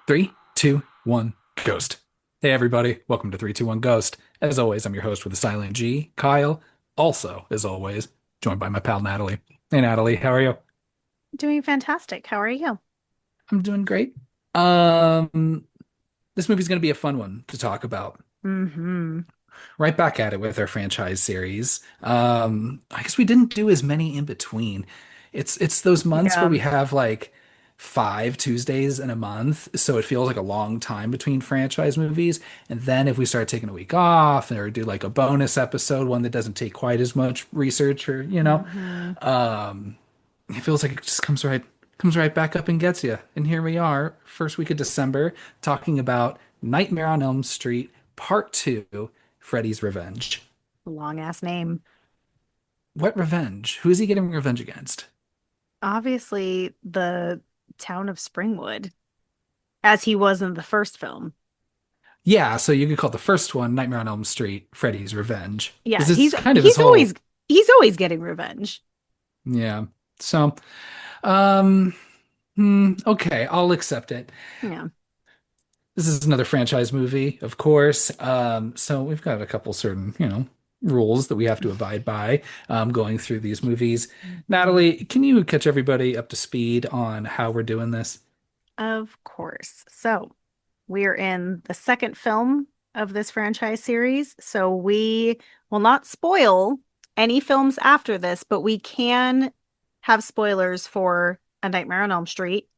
Three, two, one, ghost. Hey, everybody. Welcome to 321 Ghost. As always, I'm your host with a silent G, Kyle. Also, as always, joined by my pal Natalie. Hey, Natalie, how are you? Doing fantastic. How are you? I'm doing great. Um, this movie's going to be a fun one to talk about. Mm-hmm. Right back at it with our franchise series. I guess we didn't do as many in between. It's those months where Yeah. we have like 5 Tuesdays in a month, so it feels like a long time between franchise movies. And then if we start taking a week off or do like a bonus episode, one that doesn't take quite as much research or Mm-hmm. it feels like it just comes right back up and gets you. And here we are, first week of December, talking about Nightmare on Elm Street Part 2, Freddy's Revenge. Long ass name. What revenge? Who is he getting revenge against? Obviously, the town of Springwood, as he was in the first film. Yeah, so you could call the first one Nightmare on Elm Street Freddy's Revenge. Yeah, Because it's he's kind of his he's always whole, he's always getting revenge. yeah. So, okay, I'll accept it. Yeah. This is another franchise movie, of course. So we've got a couple certain, rules that we have to abide by going through these movies. Mhm. Natalie, can you catch everybody up to speed on how we're doing this? Of course. So, we're in the second film of this franchise series, so we will not spoil any films after this, but we can have spoilers for A Nightmare on Elm Street.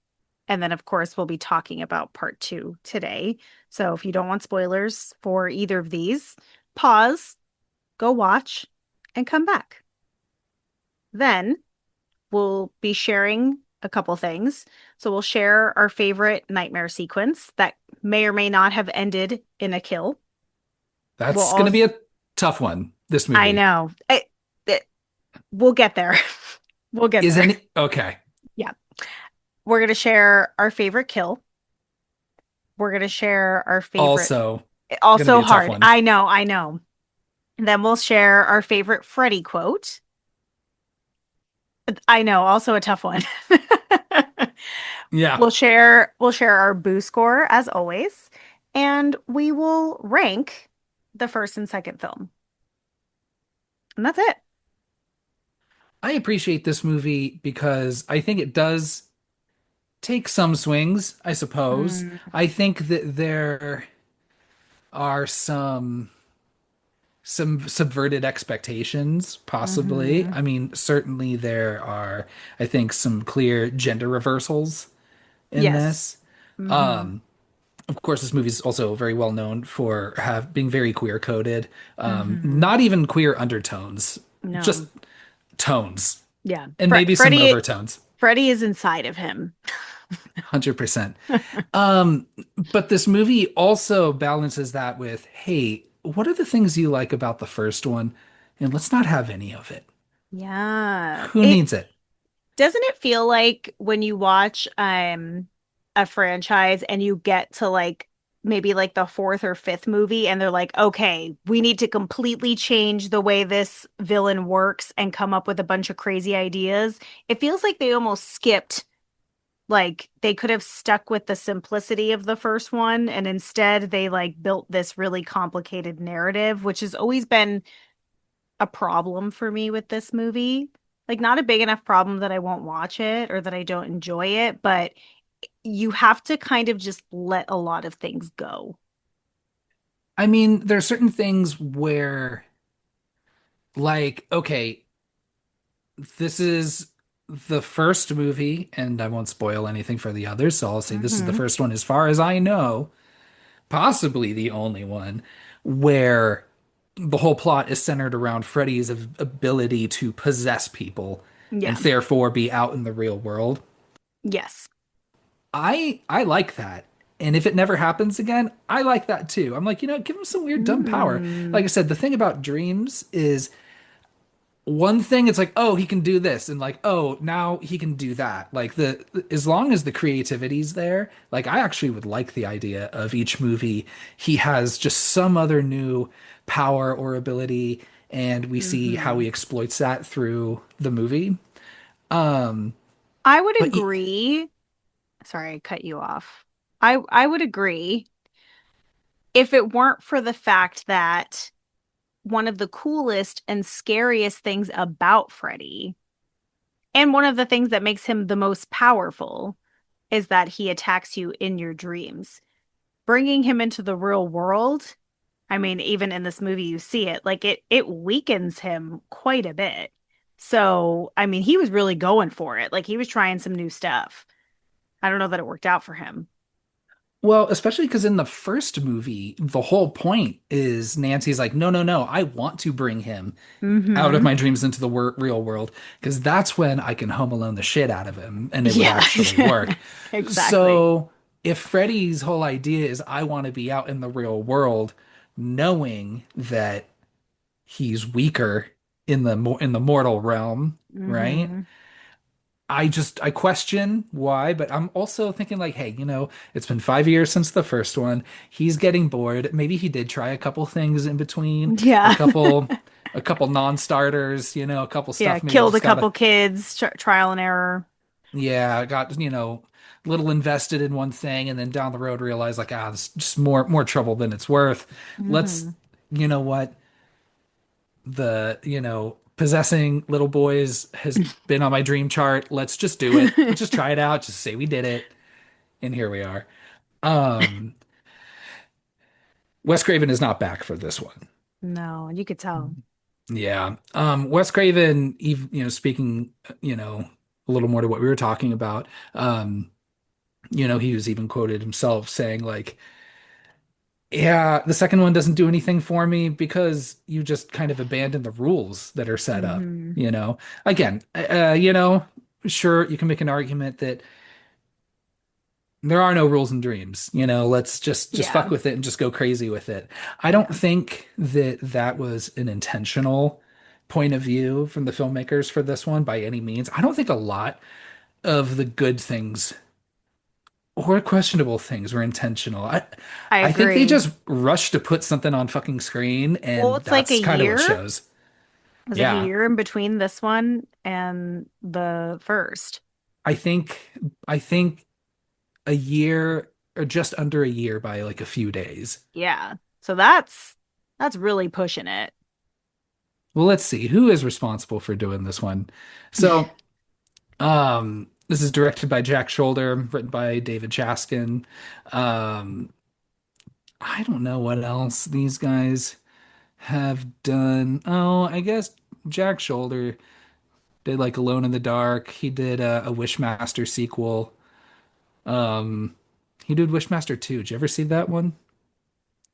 And then, of course, we'll be talking about part two today. So if you don't want spoilers for either of these, pause, go watch, and come back. Then we'll be sharing a couple things. So we'll share our favorite nightmare sequence that may or may not have ended in a kill. We'll That's going to be also, a tough one, this I movie. know, we'll get there. We'll get Is there. any, okay. Yeah. We're going to share our favorite kill. We're going to share our favorite, Also, going to be also a tough hard. one. I know, I know. And then we'll share our favorite Freddy quote. I know, also a tough one. Yeah. We'll share our boo score as always, and we will rank the first and second film. And that's it. I appreciate this movie because I think it does take some swings, I suppose. Mm, I think that there are some subverted expectations, possibly. hmm. I mean, certainly there are, I think, some clear gender reversals in Yes. this. Hmm. Of course, this movie is also very well known for have being very queer coded. Hmm. Not even queer undertones, just No. tones, Yeah. and maybe some Freddy overtones. Freddy is inside of him. 100%. Um, but this movie also balances that with, hey, what are the things you like about the first one? And let's not have any of it. Yeah. Who It needs it? doesn't it feel like when you watch a franchise and you get to like maybe like the fourth or fifth movie and they're like, okay, we need to completely change the way this villain works and come up with a bunch of crazy ideas. It feels like they almost skipped, like they could have stuck with the simplicity of the first one and instead they like built this really complicated narrative, which has always been a problem for me with this movie. Like, not a big enough problem that I won't watch it or that I don't enjoy it, but you have to kind of just let a lot of things go. I mean, there are certain things where, like, okay, this is the first movie, and I won't spoil anything for the others, so I'll say this is the Hmm. first one, as far as I know, possibly the only one, where the whole plot is centered around Freddy's ability to possess people and Yeah. therefore be out in the real world. Yes. I like that. And if it never happens again, I like that too. I'm like, give him some weird dumb power. Like Mm. I said, the thing about dreams is one thing it's like, oh, he can do this, and like, oh, now he can do that. Like the as long as the creativity's there, like I actually would like the idea of each movie he has just some other new power or ability, and we see how Hmm. he exploits that through the movie. Um, I would but agree. Sorry, I cut you off. I would agree if it weren't for the fact that one of the coolest and scariest things about Freddy, and one of the things that makes him the most powerful, is that he attacks you in your dreams. Bringing him into the real world, I mean, even in this movie, you see it, like it weakens him quite a bit. So, I mean, he was really going for it. Like he was trying some new stuff. I don't know that it worked out for him. Well, especially because in the first movie, the whole point is Nancy's like, no, no, no, I want to bring him out of Hmm. my dreams into the real world because that's when I can home alone the shit out of him and it would Yeah, actually work. exactly. So if Freddy's whole idea is I want to be out in the real world, knowing that he's weaker in the mortal realm, right? Hmm. I question why, but I'm also thinking like, hey, it's been 5 years since the first one. He's getting bored. Maybe he did try a couple things in between, a Yeah. couple, a couple non-starters, a couple Yeah, stuff. Maybe killed a just couple gotta, kids, trial and error. yeah, got little invested in one thing, and then down the road realized like, this is just more trouble than it's worth. Let's, Hmm. you know what, possessing little boys has been on my dream chart. Let's just do it. Let's just try it out. Just say we did it. And here we are. Um, Wes Craven is not back for this one. No, you could tell. Yeah. Wes Craven, speaking, a little more to what we were talking about, he was even quoted himself saying like, yeah, the second one doesn't do anything for me because you just kind of abandon the rules that are set up, Hmm. Again, sure, you can make an argument that there are no rules and dreams. Let's just fuck Yeah, with it and just go crazy with it. I don't yeah, think that that was an intentional point of view from the filmmakers for this one by any means. I don't think a lot of the good things or questionable things were intentional. I I I think they agree. just rushed to put something on fucking screen Well, and it's like a that's kind of what year. shows. It was like a Yeah. year in between this one and the first. I think I think a year or just under a year by like a few days. Yeah. So that's really pushing it. Well, let's see who is responsible for doing this one. So, this is directed by Jack Shoulder, written by David Chaskin. Um, I don't know what else these guys have done. Oh, I guess Jack Shoulder did like Alone in the Dark. He did a Wishmaster sequel. Um, he did Wishmaster 2. Did you ever see that one?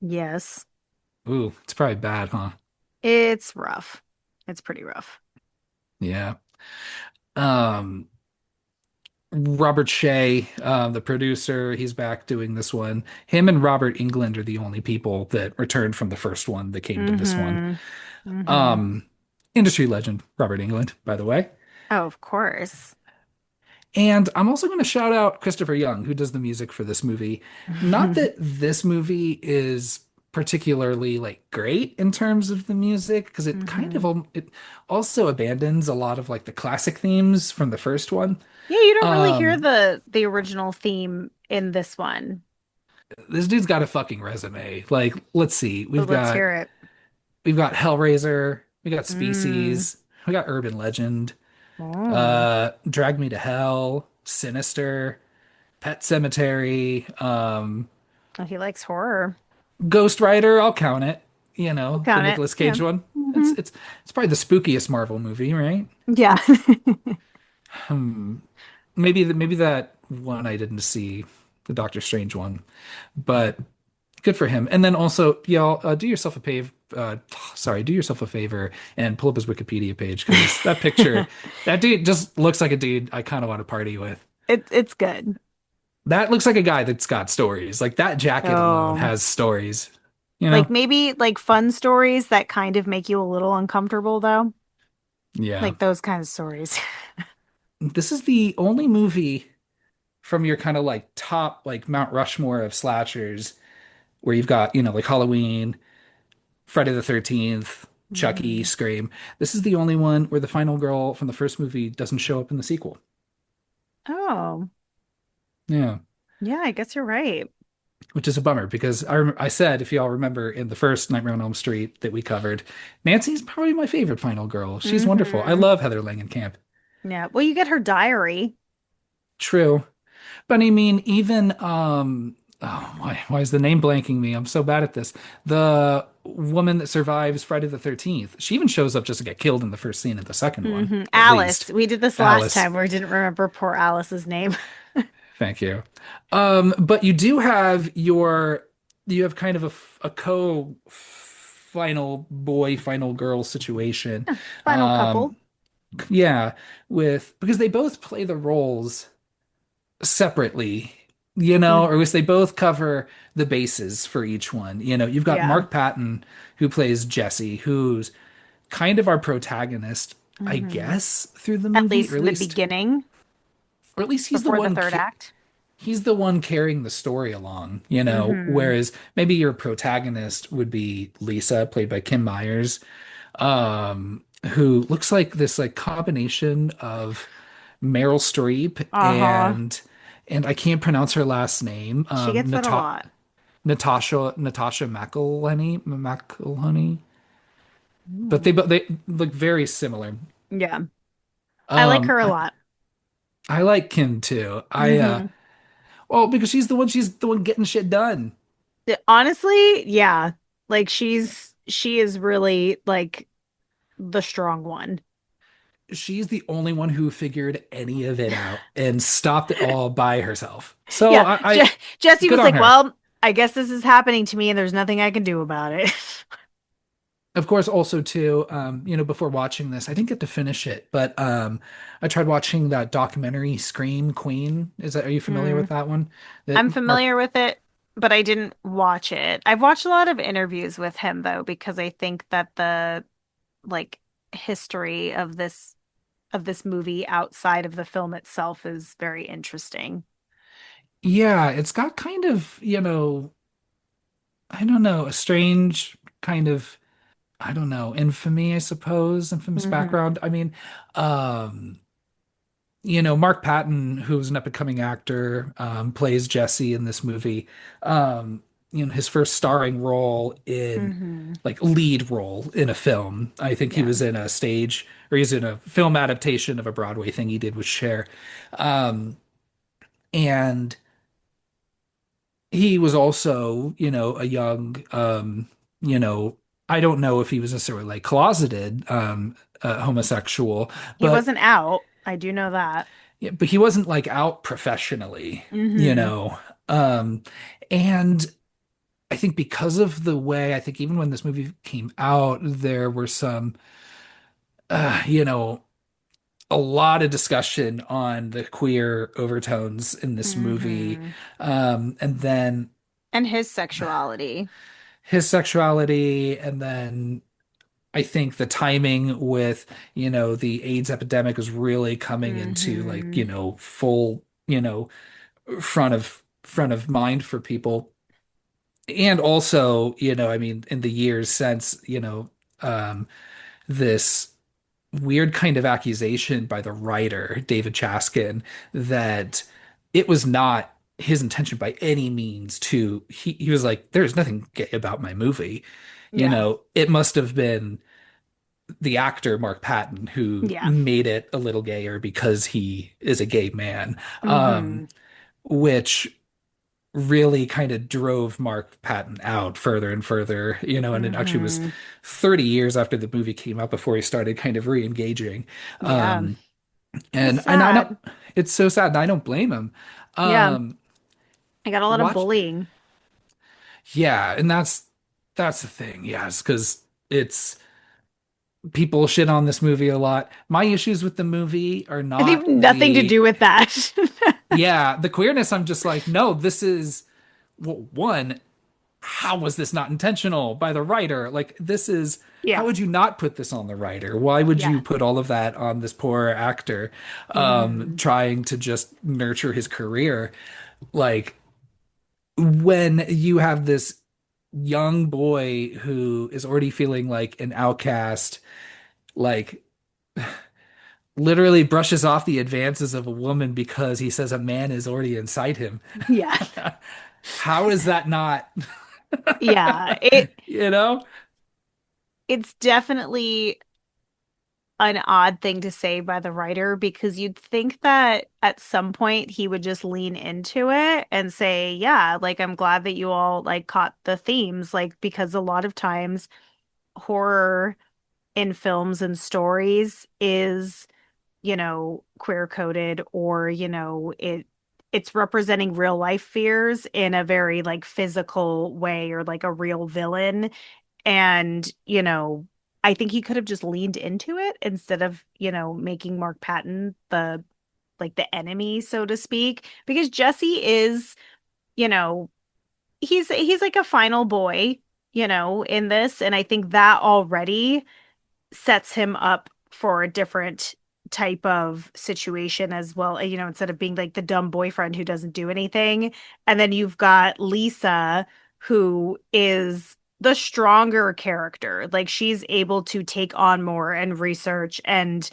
Yes. Ooh, it's probably bad, huh? It's rough. It's pretty rough. Yeah. Um, Robert Shea, the producer, he's back doing this one. Him and Robert England are the only people that returned from the first one that came to this one. Hmm. Hmm. Um, Industry legend, Robert England, by the way. Oh, of course. And I'm also going to shout out Christopher Young, who does the music for this movie. Not that this movie is particularly like great in terms of the music, because it kind of Hmm. it also abandons a lot of like the classic themes from the first one. Yeah, you don't really hear Um, the original theme in this one. this dude's got a fucking resume. Like, let's see. So We've let's got hear it. we've got Hellraiser, we got Mm. Species, we got Urban Legend, Oh. Drag Me to Hell, Sinister, Pet Cemetery, Oh, he likes horror. Ghost Rider, I'll count it. I'll The count it. Nicolas Yeah. Cage one. It's Hmm. it's it's probably the spookiest Marvel movie, right? Yeah. Hmm. Maybe that one I didn't see, the Doctor Strange one, but good for him. And then also, y'all, do yourself a favor. Do yourself a favor and pull up his Wikipedia page because that picture, that dude just looks like a dude I kind of want to party with. It's good. That looks like a guy that's got stories. Like that jacket alone Oh. has stories. You Like know? maybe like fun stories that kind of make you a little uncomfortable though. Yeah. Like those kind of stories. This is the only movie from your kind of like top like Mount Rushmore of slashers where you've got, like Halloween, Friday the 13th, Chucky, Hmm. Scream. This is the only one where the final girl from the first movie doesn't show up in the sequel. Oh. Yeah. Yeah, I guess you're right. which is a bummer because I said, if y'all remember in the first Nightmare on Elm Street that we covered, Nancy's probably my favorite final girl. She's wonderful. I Hmm. love Heather Langenkamp. Yeah. Well, you get her diary. True. But I mean, even oh, why is the name blanking me? I'm so bad at this. The woman that survives Friday the 13th, she even shows up just to get killed in the first scene of the second one, at Alice. least. We did this last Alice, time where we didn't remember poor Alice's name. thank you. But you have kind of a co final boy, final girl situation. Final couple. Um, yeah, with because they both play the roles separately, or at Hmm. least they both cover the bases for each one. You've got Yeah. Mark Patton who plays Jesse, who's kind of our protagonist, I Hmm. guess, through the At movie, least in the beginning, or at least before the third act. he's the one carrying the story along, Hmm. whereas maybe your protagonist would be Lisa, played by Kim Myers, who looks like this like combination of Meryl Streep Uh-huh. and I can't pronounce her last name. She gets that a lot. Natasha McElhenney, but Mm. they look very similar. Yeah. I like Um, her a I, lot. I like Kim too. Hmm. Well, because she's the one getting shit done. Honestly, yeah. Like she is really like the strong one. She's the only one who figured any of it out and stopped it all by herself. So Yeah. Je Jesse good was on like, her. "Well, I guess this is happening to me and there's nothing I can do about it." Of course, also too, before watching this, I didn't get to finish it, but I tried watching that documentary Scream Queen. Are you familiar with Mm. that one? That I'm Mark familiar with it, but I didn't watch it. I've watched a lot of interviews with him though, because I think that the like history of this movie outside of the film itself is very interesting. Yeah, it's got kind of, I don't know, a strange kind of, I don't know, infamy, I suppose, infamous Hmm. background. I mean, um, Mark Patton, who's an up-and-coming actor, plays Jesse in this movie. Um, his first starring role in Hmm. like lead role in a film. I think he Yeah. was in a stage or he's in a film adaptation of a Broadway thing he did with Cher. Um, and he was also, a young, you know, I don't know if he was necessarily like closeted, homosexual, He but wasn't out. I do know that. yeah, but he wasn't like out professionally, you Hmm. know. Um, and I think because of the way, I think even when this movie came out, there were some, uh, you know, a lot of discussion on the queer overtones in this movie. Hmm. And then And his sexuality. his sexuality, and then I think the timing with, the AIDS epidemic was really coming into like, Hmm. full, front of mind for people. And also, I mean, in the years since, um, this weird kind of accusation by the writer, David Chaskin, that it was not his intention by any means he was like, there's nothing gay about my movie. Yeah. It must have been the actor Mark Patton who Yeah. made it a little gayer because he is a gay man, Hmm. which really kind of drove Mark Patton out further and further, and it actually was Hmm. 30 years after the movie came out before he started kind of re-engaging. Yeah. Um, It's and I know sad. it's so sad, and I don't blame him. Yeah. Um, I got a lot of watch, bullying. yeah, and that's the thing, yes, because it's people shit on this movie a lot. My issues with the movie are I not have nothing to the do with that. yeah, the queerness. I'm just like, no, this is well, one, how was this not intentional by the writer? Like, this is how Yeah. would you not put this on the writer? Why would you Yeah. put all of that on this poor actor, Hmm. trying to just nurture his career? Like, when you have this young boy who is already feeling like an outcast, like literally brushes off the advances of a woman because he says a man is already inside him. Yeah. How is that not, Yeah. you know? It's definitely an odd thing to say by the writer because you'd think that at some point he would just lean into it and say, yeah, like I'm glad that you all like caught the themes, like because a lot of times horror in films and stories is, queer coded or, it's representing real life fears in a very like physical way or like a real villain. And, I think he could have just leaned into it instead of, making Mark Patton the like the enemy, so to speak, because Jesse is, you know, he's like a final boy, in this, and I think that already sets him up for a different type of situation as well, instead of being like the dumb boyfriend who doesn't do anything. And then you've got Lisa, who is the stronger character. Like she's able to take on more and research and,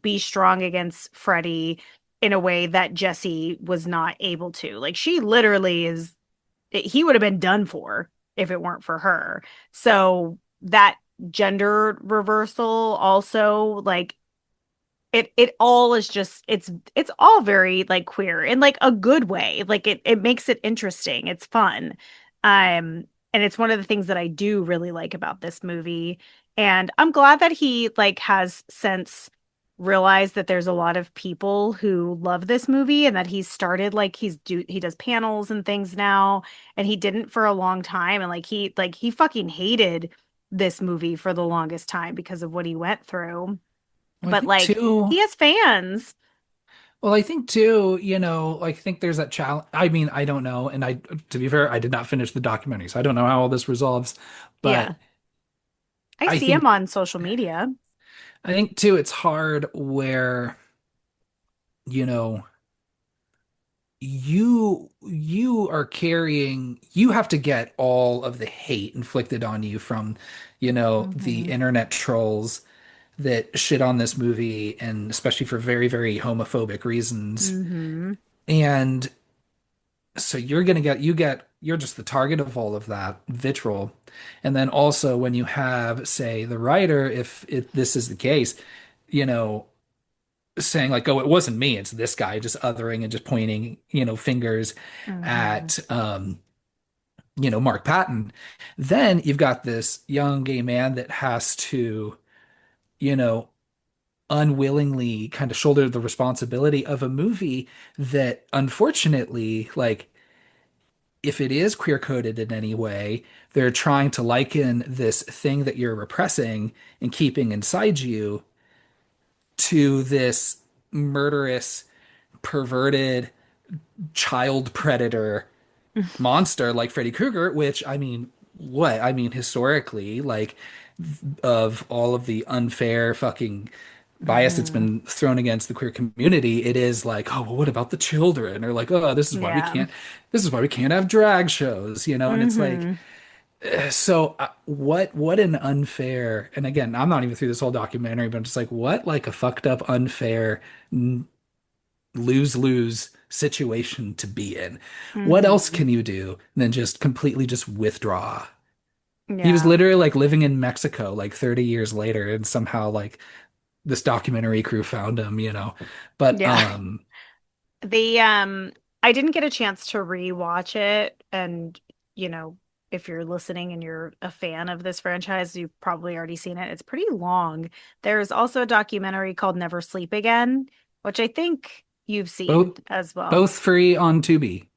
be strong against Freddy in a way that Jesse was not able to. Like she literally is, he would have been done for if it weren't for her. So that gender reversal also like it all is just it's all very like queer in like a good way. Like it makes it interesting. It's fun. And it's one of the things that I do really like about this movie. And I'm glad that he like has since realized that there's a lot of people who love this movie and that he's started like he does panels and things now, and he didn't for a long time, and like he fucking hated this movie for the longest time because of what he went through. Well, I But think like too, he has fans. well, I think too, I think there's that challenge. I mean, I don't know. And to be fair, I did not finish the documentary, so I don't know how all this resolves. Yeah. But I I see him think, on social media. I think too, it's hard where, you know, you are carrying, you have to get all of the hate inflicted on you from, the Hmm. internet trolls that shit on this movie, and especially for very, very homophobic reasons. Hmm. And so you're just the target of all of that vitriol. And then also when you have, say, the writer, if this is the case, you know, saying like, oh, it wasn't me, it's this guy, just othering and just pointing, fingers Hmm. at Mark Patton, then you've got this young gay man that has to, you know, unwillingly kind of shoulder the responsibility of a movie that unfortunately, like, if it is queer coded in any way, they're trying to liken this thing that you're repressing and keeping inside you to this murderous, perverted child predator monster like Freddy Krueger, which I mean, what? I mean, historically, like, of all of the unfair fucking bias that's Hmm. been thrown against the queer community, it is like, oh, well, what about the children? Or like, oh, Yeah. this is why we can't have drag shows, And it's like, Hmm. so what an unfair, and again, I'm not even through this whole documentary, but I'm just like, what like a fucked up, unfair, lose-lose situation to be in. What else Hmm. can you do than just completely just withdraw? He was Yeah. literally like living in Mexico like 30 years later, and somehow like this documentary crew found him. But Yeah. The I didn't get a chance to rewatch it, and you know, if you're listening and you're a fan of this franchise, you've probably already seen it. It's pretty long. There's also a documentary called Never Sleep Again, which I think you've seen both as well. both free on Tubi.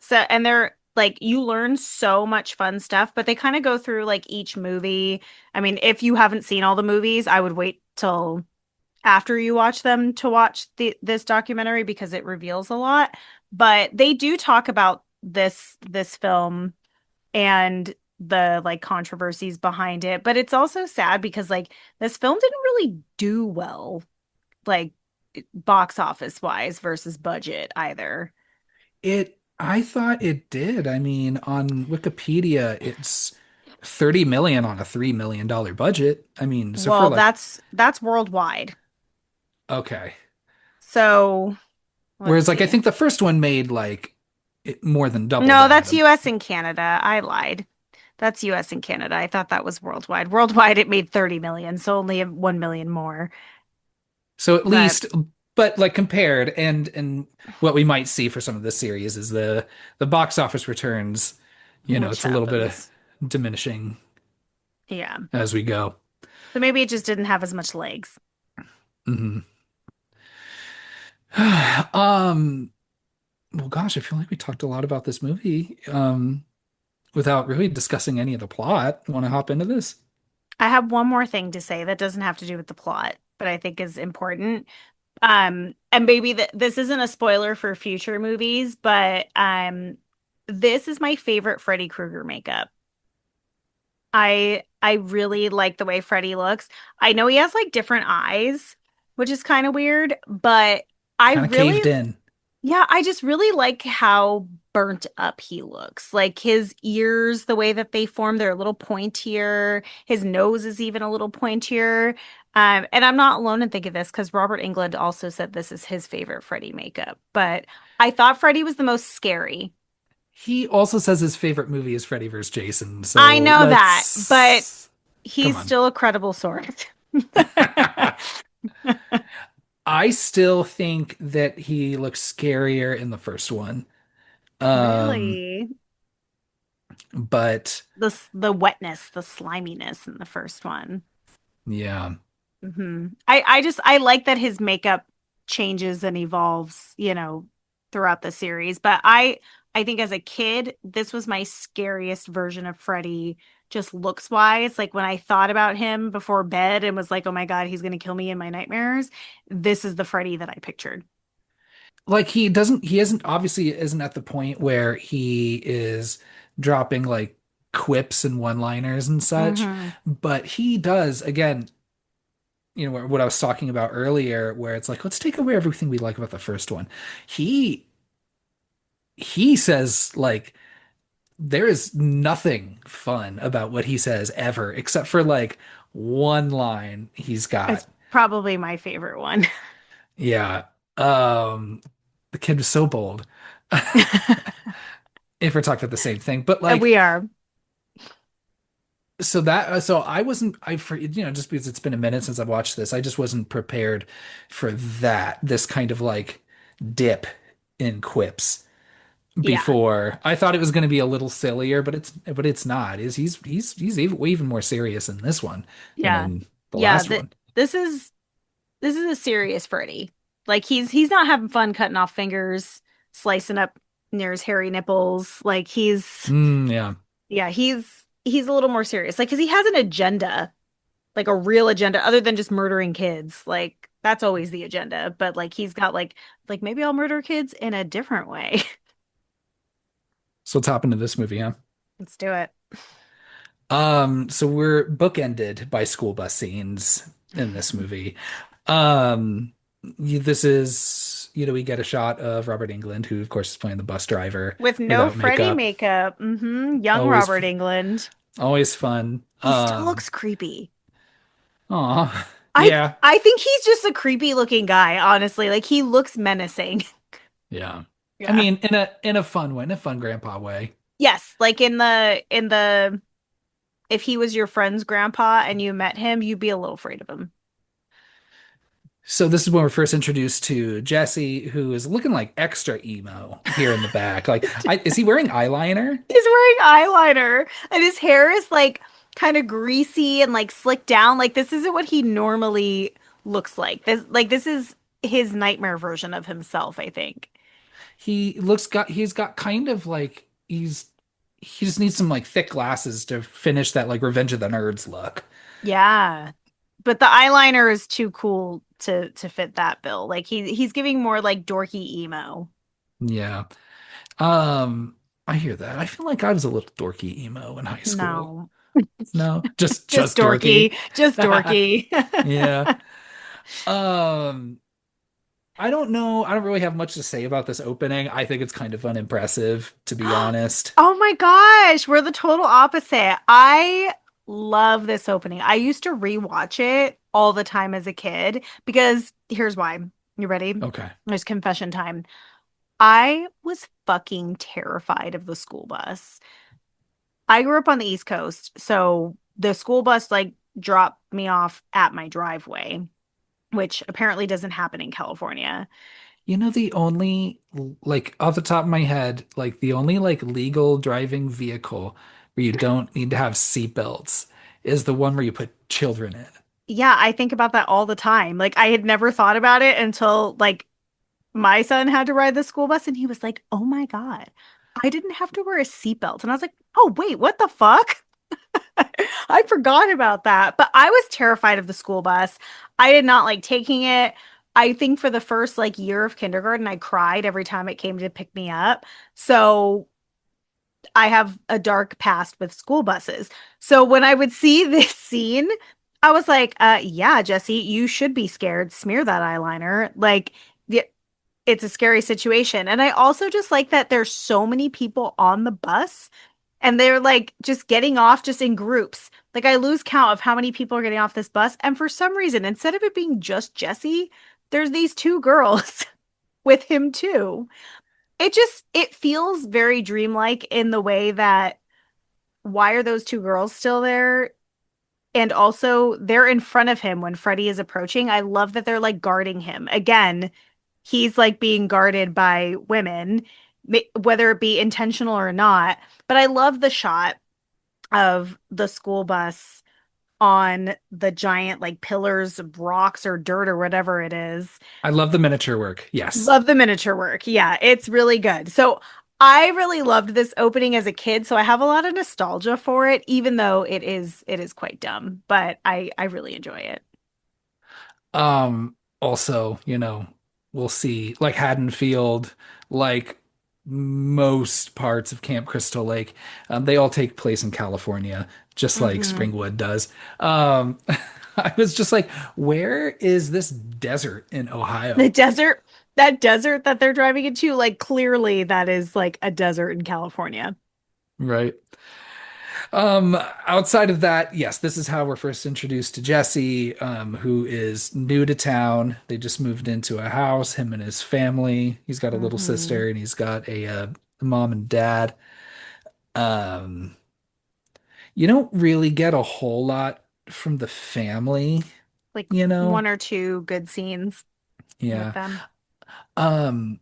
So, and they're like, you learn so much fun stuff, but they kind of go through like each movie. I mean, if you haven't seen all the movies, I would wait till after you watch them to watch this documentary because it reveals a lot. But they do talk about this film and the like controversies behind it. But it's also sad because like this film didn't really do well, like box office wise versus budget either. I thought it did. I mean, on Wikipedia, it's 30 million on a $3 million budget. I mean, so for Well, like, that's worldwide. Okay. So let's Whereas like I see. think the first one made like more than double No, that. that's US and Canada. I lied. That's US and Canada. I thought that was worldwide. Worldwide, it made 30 million, so only 1 million more. So at But least, but like compared, and what we might see for some of the series is the box office returns. which It's a little bit of happens? diminishing Yeah. as we go. So maybe it just didn't have as much legs. Mhm. Um, well, gosh, I feel like we talked a lot about this movie, without really discussing any of the plot. Want to hop into this? I have one more thing to say that doesn't have to do with the plot, but I think is important. And maybe this isn't a spoiler for future movies, but this is my favorite Freddy Krueger makeup. I really like the way Freddy looks. I know he has like different eyes, which is kind of weird, but I Kind of really caved in. yeah, I just really like how burnt up he looks. Like his ears, the way that they form, they're a little pointier. His nose is even a little pointier. And I'm not alone in thinking this because Robert Englund also said this is his favorite Freddy makeup. But I thought Freddy was the most scary. He also says his favorite movie is Freddy vs. Jason. I So know that, but let's come he's on. still a credible source. I still think that he looks scarier in the first one. Um, Really? but The wetness, the sliminess in the first one. yeah, I like that his makeup changes and evolves, throughout the series. But I think as a kid, this was my scariest version of Freddy, just looks wise. Like when I thought about him before bed and was like, oh my God, he's gonna kill me in my nightmares. This is the Freddy that I pictured. like he isn't obviously isn't at the point where he is dropping like quips and one-liners and such, Hmm. but he does again, what I was talking about earlier, where it's like, let's take away everything we like about the first one. He he says like there is nothing fun about what he says ever, except for like one line he's It's got. probably my favorite one. Yeah. Um, the kid was so bold. If we're talking about the same thing, but like, We are. so I wasn't, I for just because it's been a minute since I've watched this, I just wasn't prepared for this kind of like dip in quips Yeah. before. I thought it was going to be a little sillier, but it's not. Is he's even more serious in this one than Yeah. in the Yeah. last one. This is this is a serious Freddy. Like he's not having fun cutting off fingers, slicing up near his hairy nipples. Like Yeah. yeah, he's a little more serious. Like because he has an agenda, like a real agenda, other than just murdering kids. Like that's always the agenda. But like he's got like maybe I'll murder kids in a different way. So let's hop into this movie, huh? Let's do it. So we're bookended by school bus scenes in this movie. Um, this is, we get a shot of Robert England, who of course is playing the bus driver With no without Freddy makeup. makeup. Young Always, Robert England. always fun. He still looks creepy. Aw, I yeah, I think he's just a creepy looking guy, honestly. Like he looks menacing. yeah. I Yeah. mean, in a fun way, in a fun grandpa way. Yes, like in the if he was your friend's grandpa and you met him, you'd be a little afraid of him. So this is when we're first introduced to Jesse, who is looking like extra emo here in the back. Like, is he wearing eyeliner? He's wearing eyeliner and his hair is like kind of greasy and like slicked down. Like this isn't what he normally looks like. This is his nightmare version of himself, I think. He's got kind of like he just needs some like thick glasses to finish that like Revenge of the Nerds look. Yeah. But the eyeliner is too cool to fit that bill. Like he's giving more like dorky emo. Yeah. Um, I hear that. I feel like I was a little dorky emo in high school. No. No, just Just just dorky. dorky. Just dorky. Yeah. Um, I don't know. I don't really have much to say about this opening. I think it's kind of unimpressive, to be honest. Oh my gosh, we're the total opposite. I love this opening. I used to rewatch it all the time as a kid because here's why. You ready? Okay. There's confession time. I was fucking terrified of the school bus. I grew up on the East Coast, so the school bus like dropped me off at my driveway, which apparently doesn't happen in California. You know, the only, like, off the top of my head, like, the only, like, legal driving vehicle where you don't need to have seatbelts is the one where you put children in. Yeah, I think about that all the time. Like I had never thought about it until like my son had to ride the school bus and he was like, "Oh my God, I didn't have to wear a seatbelt." And I was like, "Oh, wait, what the fuck?" I forgot about that. But I was terrified of the school bus. I did not like taking it. I think for the first like year of kindergarten, I cried every time it came to pick me up. So I have a dark past with school buses. So when I would see this scene, I was like, yeah, Jesse, you should be scared. Smear that eyeliner. Like, it's a scary situation. And I also just like that there's so many people on the bus and they're like just getting off just in groups. Like I lose count of how many people are getting off this bus. And for some reason, instead of it being just Jesse, there's these two girls with him too. It feels very dreamlike in the way that why are those two girls still there? And also they're in front of him when Freddy is approaching. I love that they're like guarding him. Again, he's like being guarded by women, whether it be intentional or not. But I love the shot of the school bus on the giant like pillars of rocks or dirt or whatever it is. I love the miniature work. Yes. Love the miniature work. Yeah, it's really good. So I really loved this opening as a kid, so I have a lot of nostalgia for it, even though it is quite dumb, but I really enjoy it. Also, we'll see like Haddonfield, like most parts of Camp Crystal Lake, they all take place in California, just like Hmm. Springwood does. Um, I was just like, where is this desert in The Ohio? desert, that desert that they're driving into, like clearly that is like a desert in California. Right. Outside of that, yes, this is how we're first introduced to Jesse, who is new to town. They just moved into a house, him and his family. He's got a little Hmm. sister and he's got a mom and dad. Um, you don't really get a whole lot from the family, Like you know? one or two good scenes with Yeah. them. Um,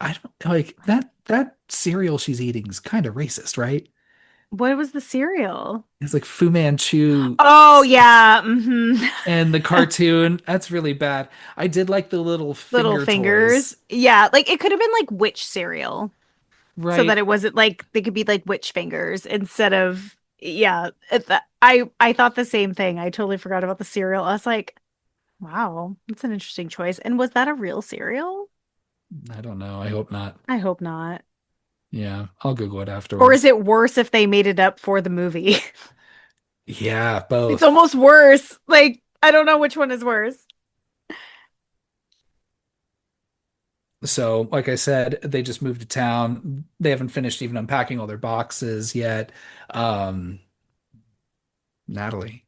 I don't like that cereal she's eating is kind of racist, right? What was the cereal? It's like Fu Manchu Oh yeah, and the cartoon. That's really bad. I did like the little Little finger fingers. toys, Yeah, like it could have been like witch cereal so that right? it wasn't like they could be like witch fingers instead of yeah. I thought the same thing. I totally forgot about the cereal. I was like, wow, that's an interesting choice. And was that a real cereal? I don't know. I hope not. I hope not. Yeah, I'll Google it Or is afterwards. it worse if they made it up for the movie? Yeah, It's both. almost worse. Like, I don't know which one is worse. So, like I said, they just moved to town. They haven't finished even unpacking all their boxes yet. Um, Natalie,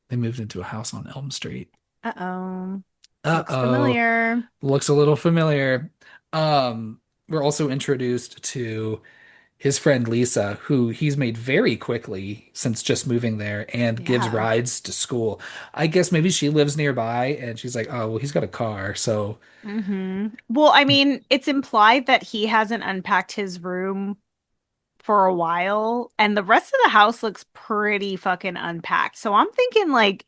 they moved into a house on Elm Street. Uh-oh. Looks Uh-oh. familiar. Looks a little familiar. We're also introduced to his friend Lisa, who he's made very quickly since just moving there and gives Yeah. rides to school. I guess maybe she lives nearby and she's like, oh, well, he's got a car. So, Well, I mean, it's implied that he hasn't unpacked his room for a while, and the rest of the house looks pretty fucking unpacked. So I'm thinking like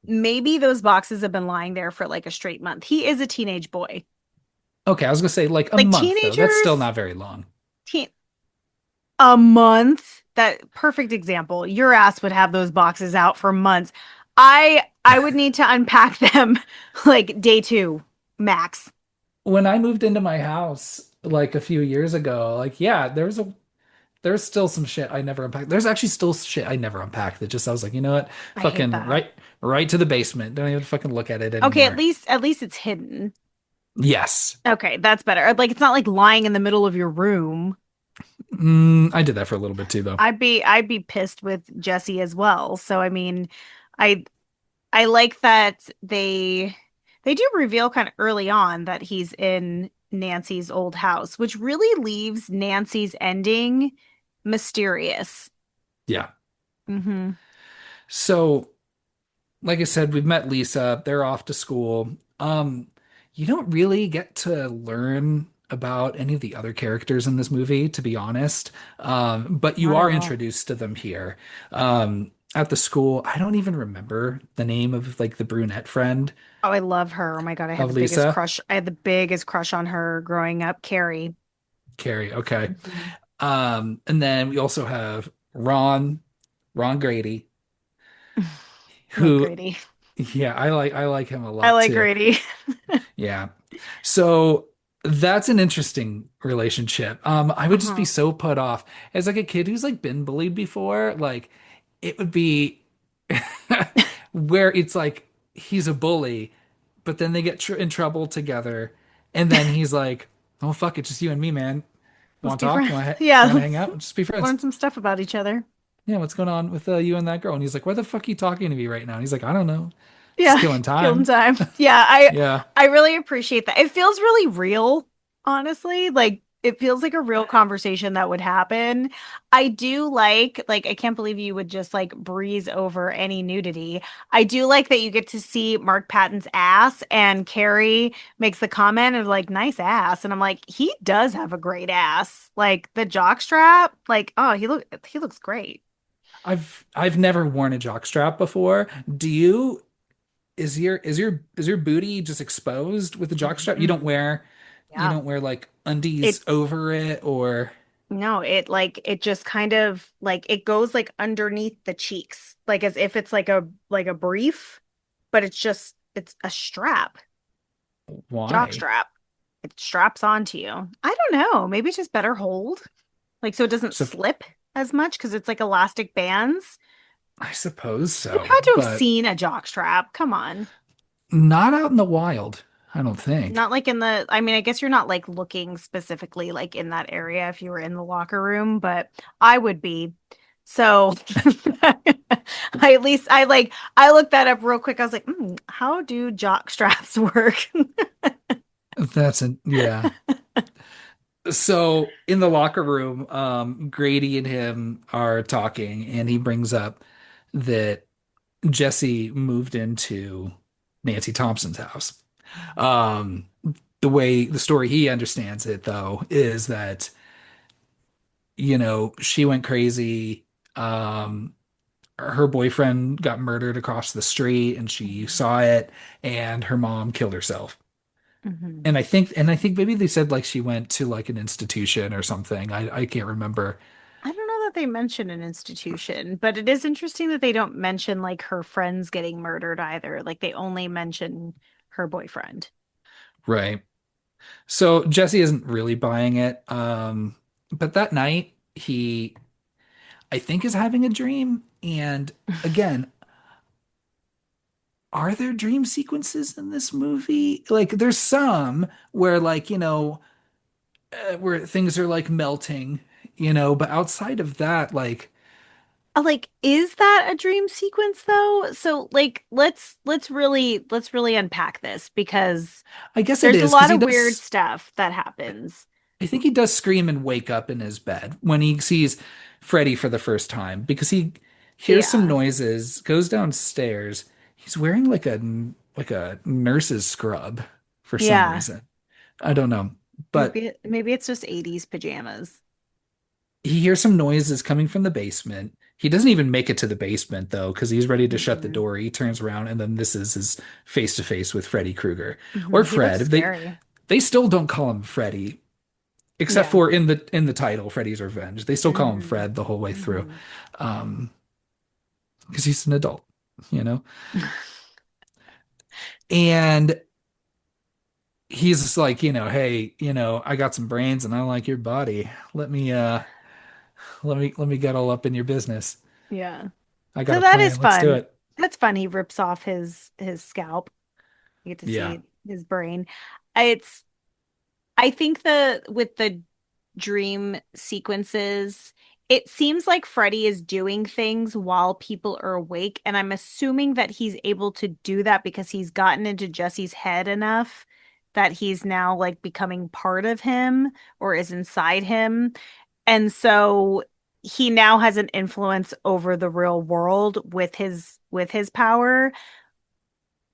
maybe those boxes have been lying there for like a straight month. He is a teenage boy. okay, I was gonna say like a Like month though. That's still teenagers, not very long. teen a month. That perfect example. Your ass would have those boxes out for months. I would need to unpack them like day two max. When I moved into my house like a few years ago, like yeah, there's still some shit I never unpacked. There's actually still shit I never unpacked. That just I was like, you know what? I hate Fucking that. right to the basement. Don't even fucking look at it Okay, anymore. at least it's hidden. Yes. Okay, that's better. Like it's not like lying in the middle of your room. I did that for a little bit too though. I'd be pissed with Jesse as well. So I mean, I I like that they do reveal kind of early on that he's in Nancy's old house, which really leaves Nancy's ending mysterious. Yeah. Hmm. So, like I said, we've met Lisa. They're off to school. You don't really get to learn about any of the other characters in this movie, to be honest. But you Not at are all. introduced to them here. At the school, I don't even remember the name of like the brunette friend Oh, I love her. Oh my God, I had of the biggest Lisa. crush. I had the biggest crush on her growing up, Carrie. Carrie. Okay. Mhm. And then we also have Ron Grady, Love who, Grady. yeah, I like him a I lot like too. Grady. Yeah. So that's an interesting relationship. I would just be Uh-huh. so put off as like a kid who's like been bullied before. Like it would be where it's like he's a bully, but then they get tr in trouble together, and then he's like, "Oh fuck it, just you and me, man. Let's Want to be talk? friends. Yeah, You want to hang let's out? Just be friends." learn some stuff about each other. Yeah, what's going on with you and that girl? And he's like, "Why the fuck are you talking to me right now?" And he's like, "I don't know, just Yeah, killing killing time." time. Yeah, Yeah. I really appreciate that. It feels really real, honestly. Like it feels like a real conversation that would happen. I do like I can't believe you would just like breeze over any nudity. I do like that you get to see Mark Patton's ass and Carrie makes the comment of like nice ass and I'm like he does have a great ass. Like the jock strap, like oh, he looks great. I've never worn a jock strap before. Do you? Is your booty just exposed with the jock strap? Mhm. You Yeah. don't wear like It undies over it or No, it like it just kind of like it goes like underneath the cheeks, like as if it's like a brief, but it's a strap, jock why? strap. It straps onto you. I don't know. Maybe it's just better hold, like so it doesn't So slip as much because it's like elastic bands. I suppose You've so, had to have but seen a jock strap. Come on. not out in the wild, I don't think. Not like in the, I mean, I guess you're not like looking specifically like in that area if you were in the locker room, but I would be. So I at least I looked that up real quick. I was like, how do jock straps work? Yeah. So in the locker room, Grady and him are talking, and he brings up that Jesse moved into Nancy Thompson's house. Um, the way the story he understands it, though, is that, she went crazy. Um, her boyfriend got murdered across the street and she Mhm. saw it, and her mom killed herself. Mhm. And I think maybe they said like she went to like an institution or something. I can't remember. I don't know that they mention an institution, but it is interesting that they don't mention like her friends getting murdered either. Like they only mention her boyfriend. Right. So Jesse isn't really buying it. But that night he I think is having a dream. And again, are there dream sequences in this movie? Like there's some where like, where things are like melting, but outside of that, like Like, is that a dream sequence though? So like let's really unpack this because I guess it there's a is because lot he of weird does. stuff that happens. I think he does scream and wake up in his bed when he sees Freddy for the first time because he hears some Yeah. noises, goes downstairs. He's wearing like a nurse's scrub for some Yeah. reason. I don't know. But Maybe it's just 80s pajamas. he hears some noises coming from the basement. He doesn't even make it to the basement though, because he's ready to shut the Mm-mm. door. He turns around and then this is his face to face with Freddy Krueger or He looks Fred. scary. They still don't call him Freddy, except Yeah. for in the title, Freddy's Revenge. They still call him Hmm. Fred the whole way through, Hmm. um, because he's an adult, you know. And he's just like, hey, I got some brains and I like your body. Let me get all up in your business. Yeah. I got So a that is plan. Let's do fun. it. That's fun. He rips off his scalp. You get to Yeah. see his brain. It's I think the with the dream sequences, It seems like Freddy is doing things while people are awake, and I'm assuming that he's able to do that because he's gotten into Jesse's head enough that he's now like becoming part of him or is inside him. And so he now has an influence over the real world with his power.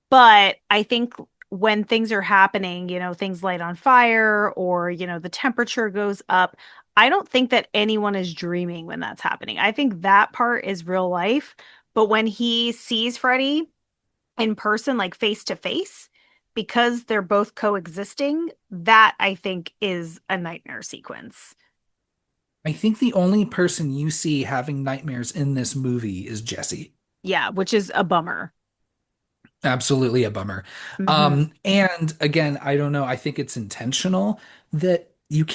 But I think when things are happening, things light on fire or, the temperature goes up, I don't think that anyone is dreaming when that's happening. I think that part is real life. But when he sees Freddy in person, like face to face, because they're both coexisting, that I think is a nightmare sequence. I think the only person you see having nightmares in this movie is Jesse. Yeah, which is a bummer. Absolutely a bummer. Hmm. And again, I don't know. I think it's intentional that you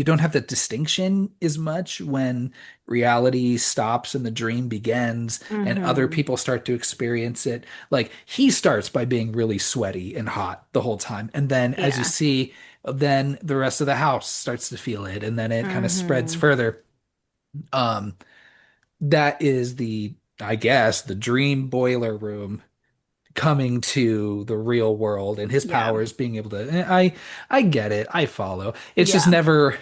don't have that distinction as much when reality stops and the dream begins and other Hmm. people start to experience it. Like he starts by being really sweaty and hot the whole time. And then as you Yeah. see, then the rest of the house starts to feel it and then it kind of spreads Hmm. further. Um, that is I guess, the dream boiler room coming to the real world and his Yeah. powers being able to I get it. I follow. It's just Yeah. never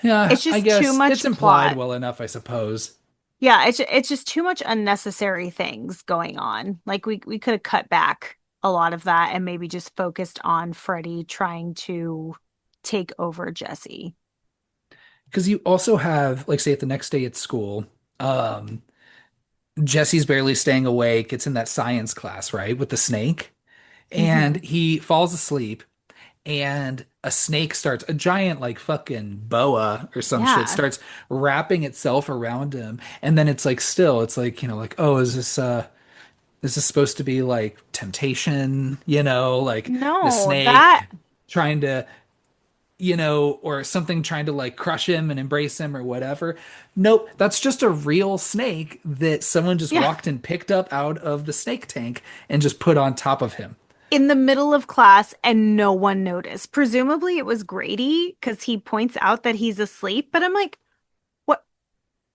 yeah, It's I just too guess much it's implied plot. well enough, I suppose. Yeah, it's just too much unnecessary things going on. Like we could have cut back a lot of that and maybe just focused on Freddy trying to take over Jesse. Because you also have, like, say, at the next day at school, um, Jesse's barely staying awake. It's in that science class, right, with the snake, and Hmm. he falls asleep, and a snake starts, a giant, like, fucking boa or some shit, Yeah. starts wrapping itself around him, and then it's like still, it's like, like, oh, is this supposed to be like temptation? Like the No, snake that trying to or something trying to like crush him and embrace him or whatever. Nope, that's just a real snake that someone just yeah. walked and picked up out of the snake tank and just put on top of him. In the middle of class and no one noticed. Presumably it was Grady because he points out that he's asleep, but I'm like, what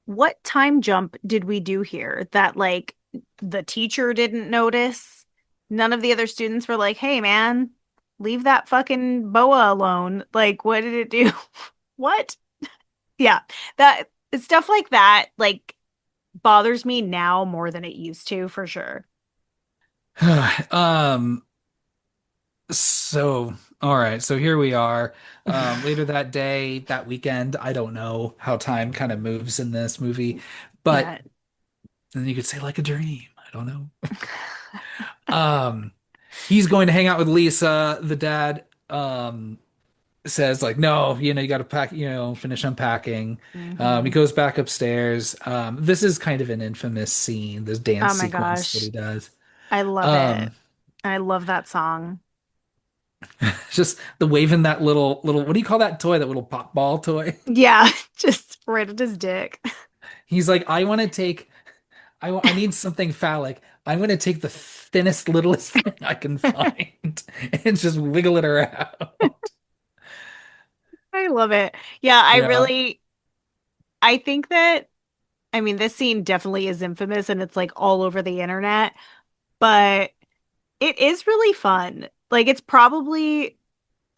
what time jump did we do here that like the teacher didn't notice? None of the other students were like, "Hey man, leave that fucking boa alone." Like, what did it do? What? Yeah. That stuff like that like bothers me now more than it used to for sure. um so all right, so here we are. Later that day, that weekend, I don't know how time kind of moves in this movie, but Yeah. then you could say like a dream. I don't know. Um, he's going to hang out with Lisa. The dad says like, no, you got to pack, finish unpacking. He Hmm. goes back upstairs. This is kind of an infamous scene, this dance Oh my sequence that gosh. he does. I love it. Um, I love that song. just the waving that little, what do you call that toy? That little pop ball toy. Yeah, just right at his dick. He's like, I want to take, I need something phallic. I'm going to take the thinnest, littlest thing I can find and just wiggle it around. I love it. Yeah, Yeah. I think that, I mean, this scene definitely is infamous and it's like all over the internet, but it is really fun. Like, it's probably,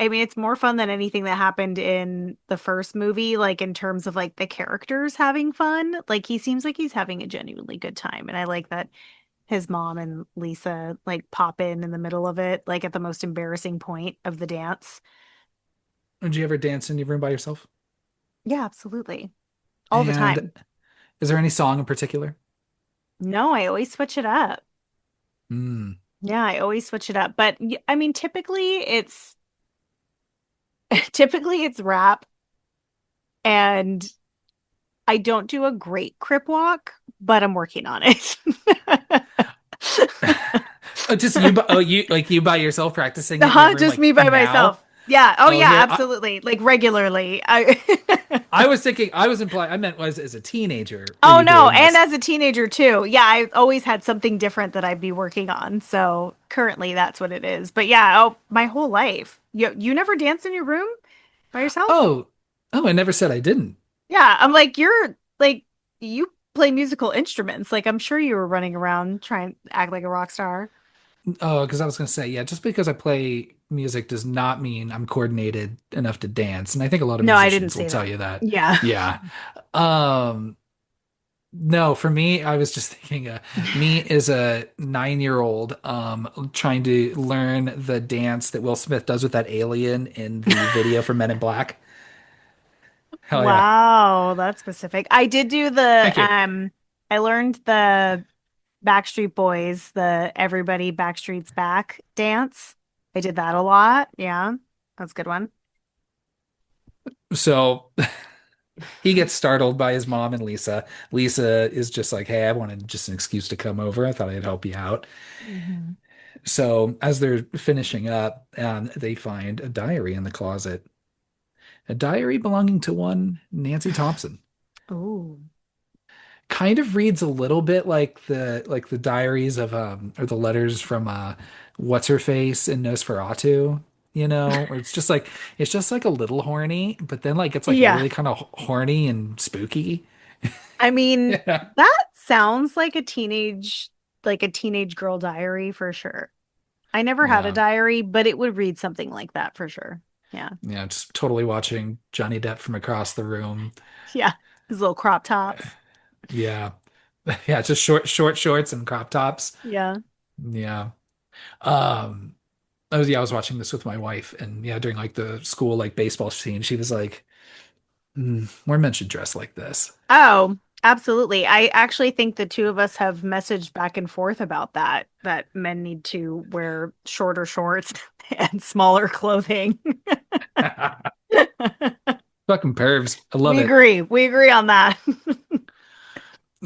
I mean, it's more fun than anything that happened in the first movie, like in terms of like the characters having fun. Like, he seems like he's having a genuinely good time. And I like that his mom and Lisa like pop in the middle of it, like at the most embarrassing point of the dance. Did you ever dance in your room by yourself? Yeah, absolutely. All the And time. is there any song in particular? No, I always switch it up. Hmm. Yeah, I always switch it up. But I mean, typically it's rap and I don't do a great crip walk, but I'm working on it. Oh, just you by yourself practicing it in your Uh-huh, room just like me by now. myself. Yeah. Oh Oh, yeah, here absolutely. Like regularly. I I was thinking I was implying I meant was as a teenager were Oh you no, doing and this? as a teenager too. Yeah, I always had something different that I'd be working on. So currently that's what it is. But yeah, oh, my whole life. You never danced in your room by yourself? Oh, Oh, I never said I didn't. Yeah, I'm like, you're like, you play musical instruments. Like, I'm sure you were running around trying to act like a rock star. Oh, because I was going to say, yeah, just because I play music does not mean I'm coordinated enough to dance. And I think a lot of No, I didn't musicians will say tell that. you that. Yeah. Yeah. Um, no, for me, I was just thinking, me as a 9-year old, trying to learn the dance that Will Smith does with that alien in the video for Men in Black. Hell yeah. Wow, that's specific. I did do Thank you. I learned the Backstreet Boys, the Everybody Backstreet's Back dance. I did that a lot. Yeah, that's a good one. So he gets startled by his mom and Lisa. Lisa is just like, hey, I wanted just an excuse to come over. I thought I'd help you out. Hmm. So as they're finishing up, they find a diary in the closet, a diary belonging to one Nancy Thompson. Ooh. Kind of reads a little bit like the diaries of or the letters from what's her face in Nosferatu, where it's just like a little horny, but then like it's like Yeah. really kind of horny and spooky. I mean, Yeah. that sounds like a teenage girl diary for sure. I never had a Yeah. diary, but it would read something like that for sure. Yeah. Yeah, just totally watching Johnny Depp from across the room. Yeah. His little crop tops. Yeah. Yeah, just short shorts and crop tops. Yeah. Yeah. Um I was watching this with my wife and yeah, during like the school like baseball scene, she was like, more men should dress like this. Oh, absolutely. I actually think the two of us have messaged back and forth about that, that men need to wear shorter shorts and smaller clothing. Fucking pervs. I love We it. agree. We agree on that.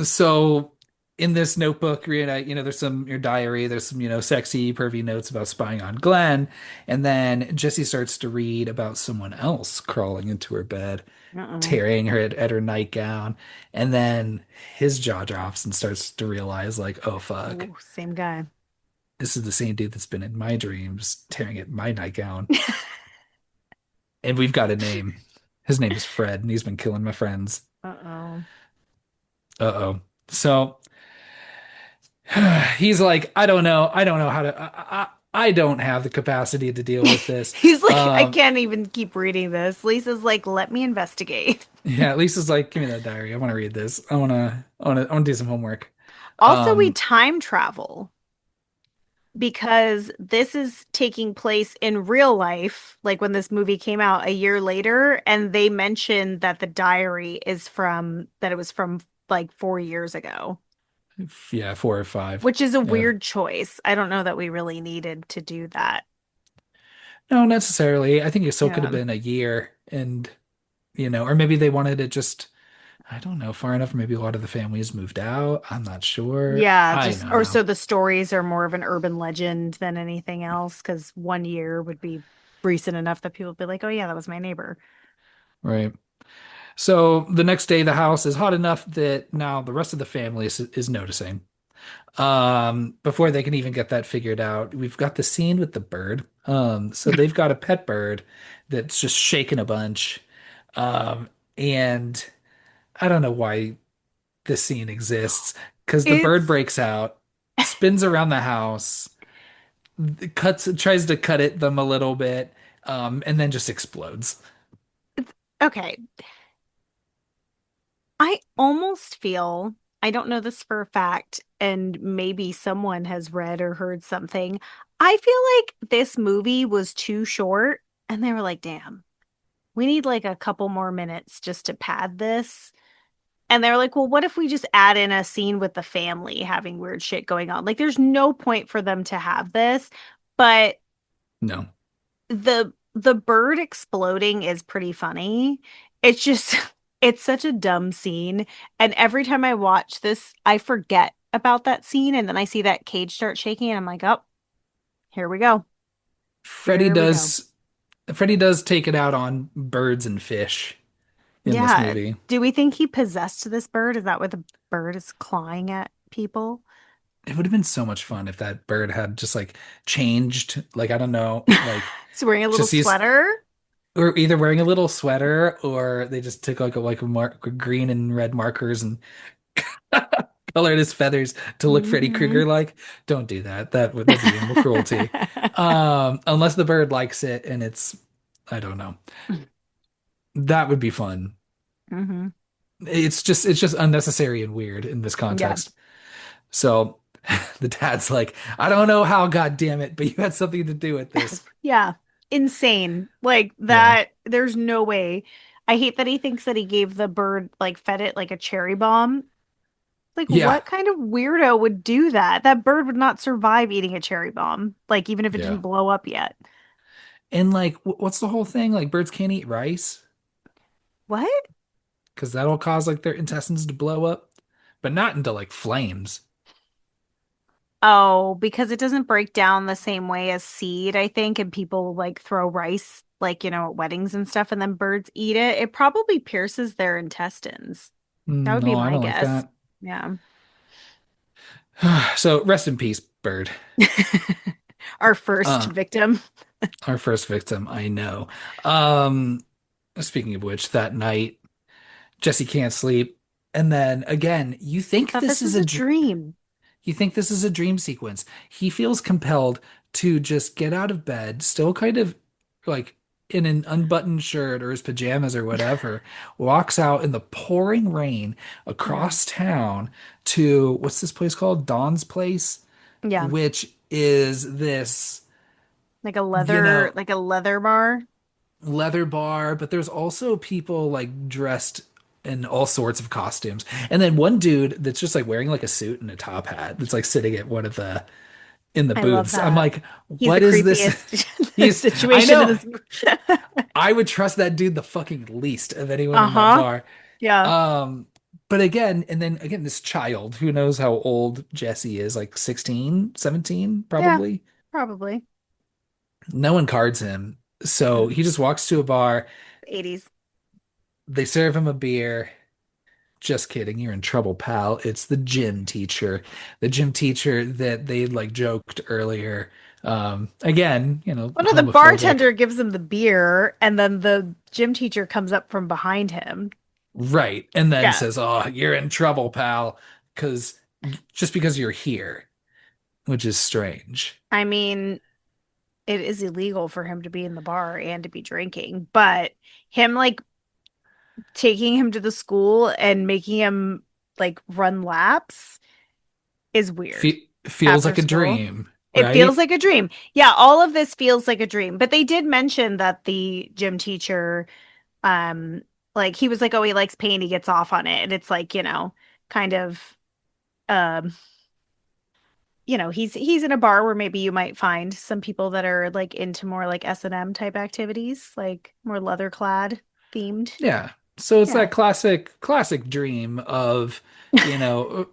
So in this notebook, there's some your diary, there's some, sexy, pervy notes about spying on Glenn, and then Jesse starts to read about someone else crawling into her bed, Uh-oh. tearing her at her nightgown, and then his jaw drops and starts to realize, like, oh fuck, Oh, same guy. this is the same dude that's been in my dreams, tearing at my nightgown. And we've got a name. His name is Fred, and he's been killing my friends. Uh-oh. Uh-oh. So he's like, I don't know how to, I don't have the capacity to deal with this. He's like, I Um, can't even keep reading this. Lisa's like, let me investigate. yeah, Lisa's like, give me that diary. I want to read this. I want to do some homework. Also, we Um, time travel because this is taking place in real life, like when this movie came out a year later, and they mentioned that the diary is that it was from like 4 years ago, yeah, 4 or 5. which is a Yeah, weird choice. I don't know that we really needed to do that. no, necessarily. I think it still could have Yeah. been a year, and or maybe they wanted it just, I don't know, far enough. Maybe a lot of the families moved out. I'm not sure. Yeah, I just don't or know. so the stories are more of an urban legend than anything else, because 1 year would be recent enough that people would be like, oh yeah, that was my neighbor. Right. So the next day, the house is hot enough that now the rest of the family is noticing. Before they can even get that figured out, we've got the scene with the bird. So they've got a pet bird that's just shaking a bunch. And I don't know why this scene exists because the bird It's breaks out, spins around the house, tries to cut at them a little bit, and then just explodes. okay. I almost feel, I don't know this for a fact, and maybe someone has read or heard something. I feel like this movie was too short, and they were like, damn, we need like a couple more minutes just to pad this. And they're like, well, what if we just add in a scene with the family having weird shit going on? Like, there's no point for them to have this, but No. the bird exploding is pretty funny. It's just it's such a dumb scene. And every time I watch this, I forget about that scene. And then I see that cage start shaking, and I'm like, oh, here we go. Freddy Here we go. does Freddy does take it out on birds and fish in this Yeah. movie. Do we think he possessed this bird? Is that what the bird is clawing at people? It would have been so much fun if that bird had just like changed, like I don't know, like He's wearing a little just these sweater. or either wearing a little sweater or they just took like a green and red markers and colored his feathers to look Freddy Hmm. Krueger like. Don't do that. That'd be animal cruelty. Unless the bird likes it and it's, I don't know. That would be fun. Hmm. It's just unnecessary and weird in this Yeah. context. So the dad's like, I don't know how, God damn it, but you had something to do with this. Yeah. Insane. Like Yeah. that, there's no way. I hate that he thinks that he gave the bird, like, fed it like a cherry bomb. Like, Yeah. what kind of weirdo would do that? That bird would not survive eating a cherry bomb, like, even if it didn't Yeah. blow up yet. And like, what's the whole thing? Like, birds can't eat rice What? because that'll cause like their intestines to blow up, but not into like flames. Oh, because it doesn't break down the same way as seed, I think, and people like throw rice, like, at weddings and stuff, and then birds eat it. It probably pierces their intestines. That would be No, I my don't like guess. that. Yeah. So rest in peace, bird. Our first Uh, victim. our first victim, I know. Um, Speaking of which, that night, Jesse can't sleep. And then again, I thought this was a dream. you think this is a dream sequence. He feels compelled to just get out of bed, still kind of like in an unbuttoned shirt or his pajamas or whatever, walks out in the pouring rain Yeah. across town to what's this place called? Dawn's Place, Yeah. which is this, Like a you leather, know, like a leather bar. leather bar, but there's also people like dressed in all sorts of costumes. And then one dude that's just like wearing like a suit and a top hat that's like sitting at one of the in the I love booths. I'm that. like, He's the what is this? creepiest He's, I situation in know, this. I would trust that dude the fucking least of anyone in that Uh-huh. bar. Yeah. Um, but again, and then again, this child, who knows how old Jesse is, like 16, 17, Yeah, probably. probably. No one cards him. So No. he just walks to a bar. 80s. They serve him a beer. Just kidding. You're in trouble, pal. It's the gym teacher. The gym teacher that they like joked earlier. Again, Well, no, the homophobic. bartender gives him the beer, and then the gym teacher comes up from behind him. Right. And then Yeah. says, "Oh, you're in trouble, pal." Because just because you're here, which is strange. I mean, it is illegal for him to be in the bar and to be drinking, but him like taking him to the school and making him like run laps is weird Feels after like a school. dream, It feels right? like a dream. Yeah, all of this feels like a dream. But they did mention that the gym teacher, um, like he was like, oh, he likes pain, he gets off on it. And it's like, kind of um, he's in a bar where maybe you might find some people that are like into more like S&M type activities, like more leather clad themed. Yeah. So it's Yeah. that classic dream of, you know,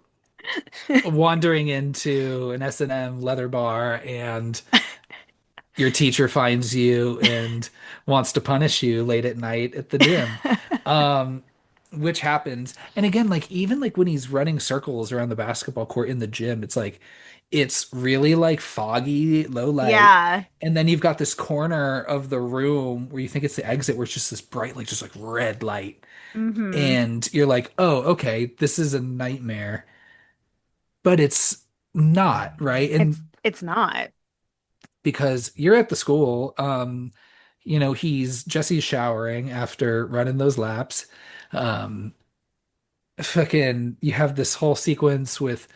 wandering into an S&M leather bar and your teacher finds you and wants to punish you late at night at the gym. Um, which happens. And again, like even like when he's running circles around the basketball court in the gym, it's like it's really like foggy, low light. Yeah. And then you've got this corner of the room where you think it's the exit where it's just this bright, like just like red light. Hmm. And you're like, oh, okay, this is a nightmare. But it's not, right? It's not. Because you're at the school. He's Jesse's showering after running those laps. Um, Fucking, you have this whole sequence with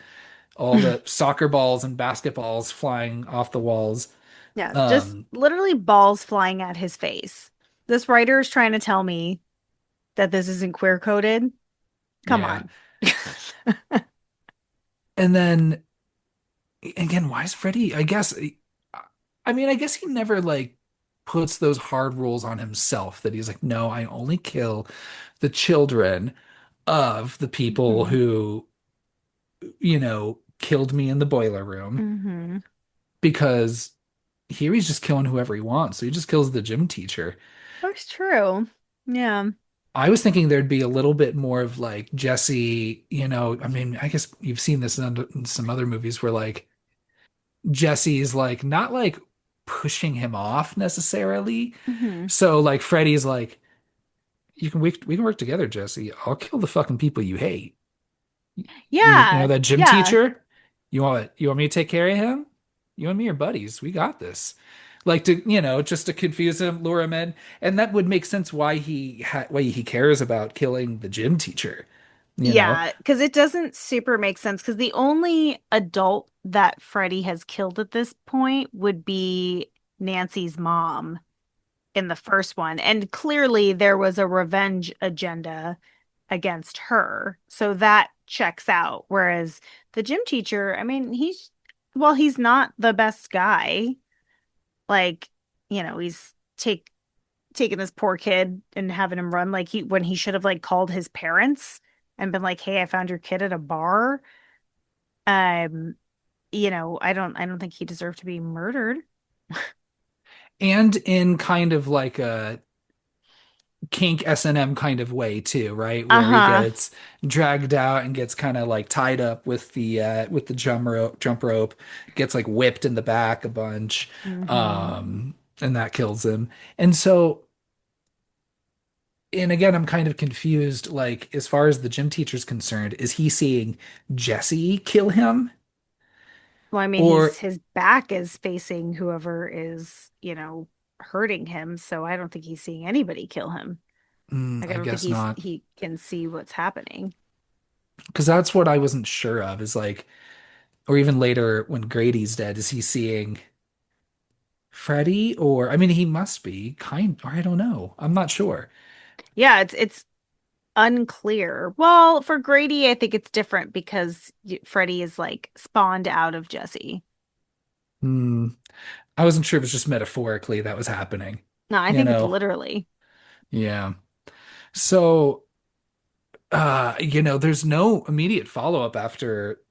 all the soccer balls and basketballs flying off the walls. Yeah, just Um, literally balls flying at his face. This writer is trying to tell me that this isn't queer coded. Come yeah. on. And then again, why is Freddy? I guess he never like puts those hard rules on himself that he's like, no, I only kill the children of the people Hmm. who killed me in the boiler room Hmm. because here he's just killing whoever he wants. So he just kills the gym teacher. That's true. Yeah. I was thinking there'd be a little bit more of like Jesse, I guess you've seen this in some other movies where like Jesse's like not like pushing him off necessarily. Hmm. So like Freddy's like, we can work together, Jesse. I'll kill the fucking people you hate. You know Yeah, that gym yeah, teacher? You want me to take care of him? You and me are buddies. We got this. Like to, just to confuse him, lure him in, and that would make sense why he cares about killing the gym teacher, you know. yeah. Because it doesn't super make sense. Because the only adult that Freddy has killed at this point would be Nancy's mom in the first one. And clearly there was a revenge agenda against her. So that checks out. Whereas the gym teacher, I mean, well, he's not the best guy. Like, he's taking this poor kid and having him run like when he should have like called his parents and been like, "Hey, I found your kid at a bar." Um, I don't think he deserved to be murdered. And in kind of like a kink S&M kind of way too, right? Where he Uh-huh. gets dragged out and gets kind of like tied up with the jump rope, gets like whipped in the back a bunch, Hmm. um, and that kills him. And so, and again, I'm kind of confused. Like, as far as the gym teacher's concerned, is he seeing Jesse kill him? Well, I mean, Or his back is facing whoever is, hurting him, so I don't think he's seeing anybody kill him. Like I I don't think guess not. he can see what's happening. Because that's what I wasn't sure of, is like, or even later when Grady's dead, is he seeing Freddy? Or, I mean, he must be or I don't know. I'm not sure. Yeah, it's unclear. Well, for Grady, I think it's different because Freddy is like spawned out of Jesse. Hmm. I wasn't sure if it was just metaphorically that was happening. No, I You think it's know? literally. Yeah. So, there's no immediate follow-up after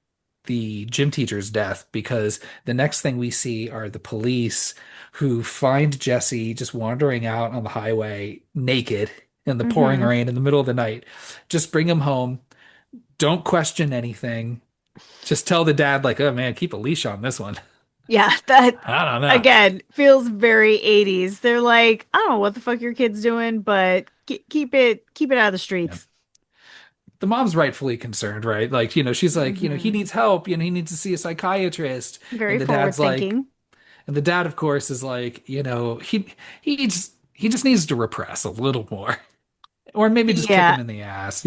the gym teacher's death because the next thing we see are the police who find Jesse just wandering out on the highway naked in the pouring Hmm. rain in the middle of the night. Just bring him home. Don't question anything. Just tell the dad, like, oh man, keep a leash on this one. Yeah, that I don't know. again feels very 80s. They're like, I don't know what the fuck your kid's doing, but keep it out of the Yeah. streets. The mom's rightfully concerned, right? Like, she's like, he Hmm. needs help, he needs to see a psychiatrist. Very And the forward dad's like, thinking. and the dad, of course, is like, he just needs to repress a little more. Or maybe just kick Yeah. him in the ass.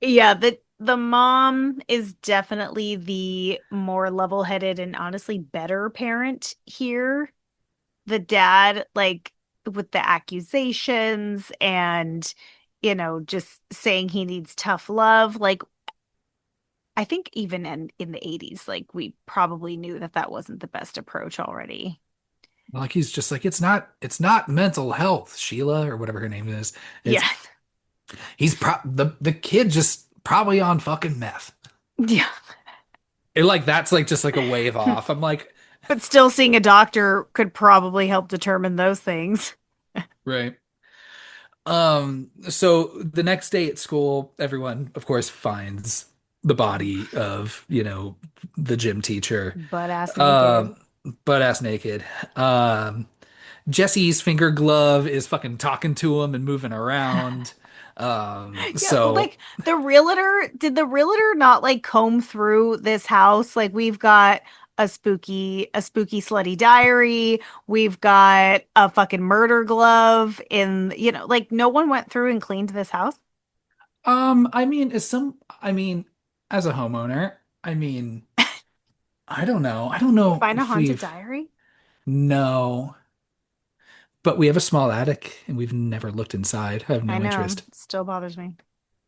Yeah, the mom is definitely the more level-headed and honestly better parent here. The dad, like with the accusations and just saying he needs tough love. Like I think even in the 80s, like we probably knew that that wasn't the best approach already. Like he's just like, it's not mental health, Sheila, or whatever her name is. It's Yeah. the kid just probably on fucking meth. Yeah. That's like just like a wave off. I'm like, But still seeing a doctor could probably help determine those things. right. So the next day at school, everyone, of course, finds the body of, the gym teacher, Butt ass naked. um, butt ass naked. Um, Jesse's finger glove is fucking talking to him and moving around. Yeah, well, So, like did the realtor not like comb through this house? Like we've got a spooky slutty diary. We've got a fucking murder glove like no one went through and cleaned this house. I mean, as a homeowner, I mean, I don't know. I don't know Find a if haunted we've, diary? no, but we have a small attic and we've never looked inside. I have I no know. interest. Still bothers me.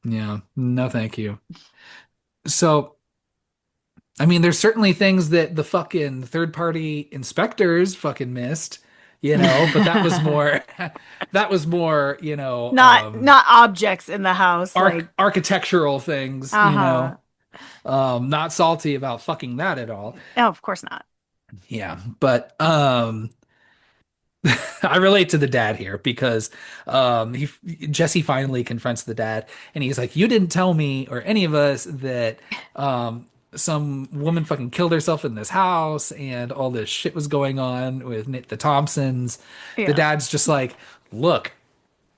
Yeah, no, thank you. So, I mean, there's certainly things that the fucking third party inspectors fucking missed, but that was more, Not objects in the house, like architectural things, uh-huh. not salty about fucking that at all. Oh, of course not. Yeah, but I relate to the dad here because he Jesse finally confronts the dad and he's like, "You didn't tell me or any of us that some woman fucking killed herself in this house and all this shit was going on with the Thompsons. The Yeah. dad's just like, look,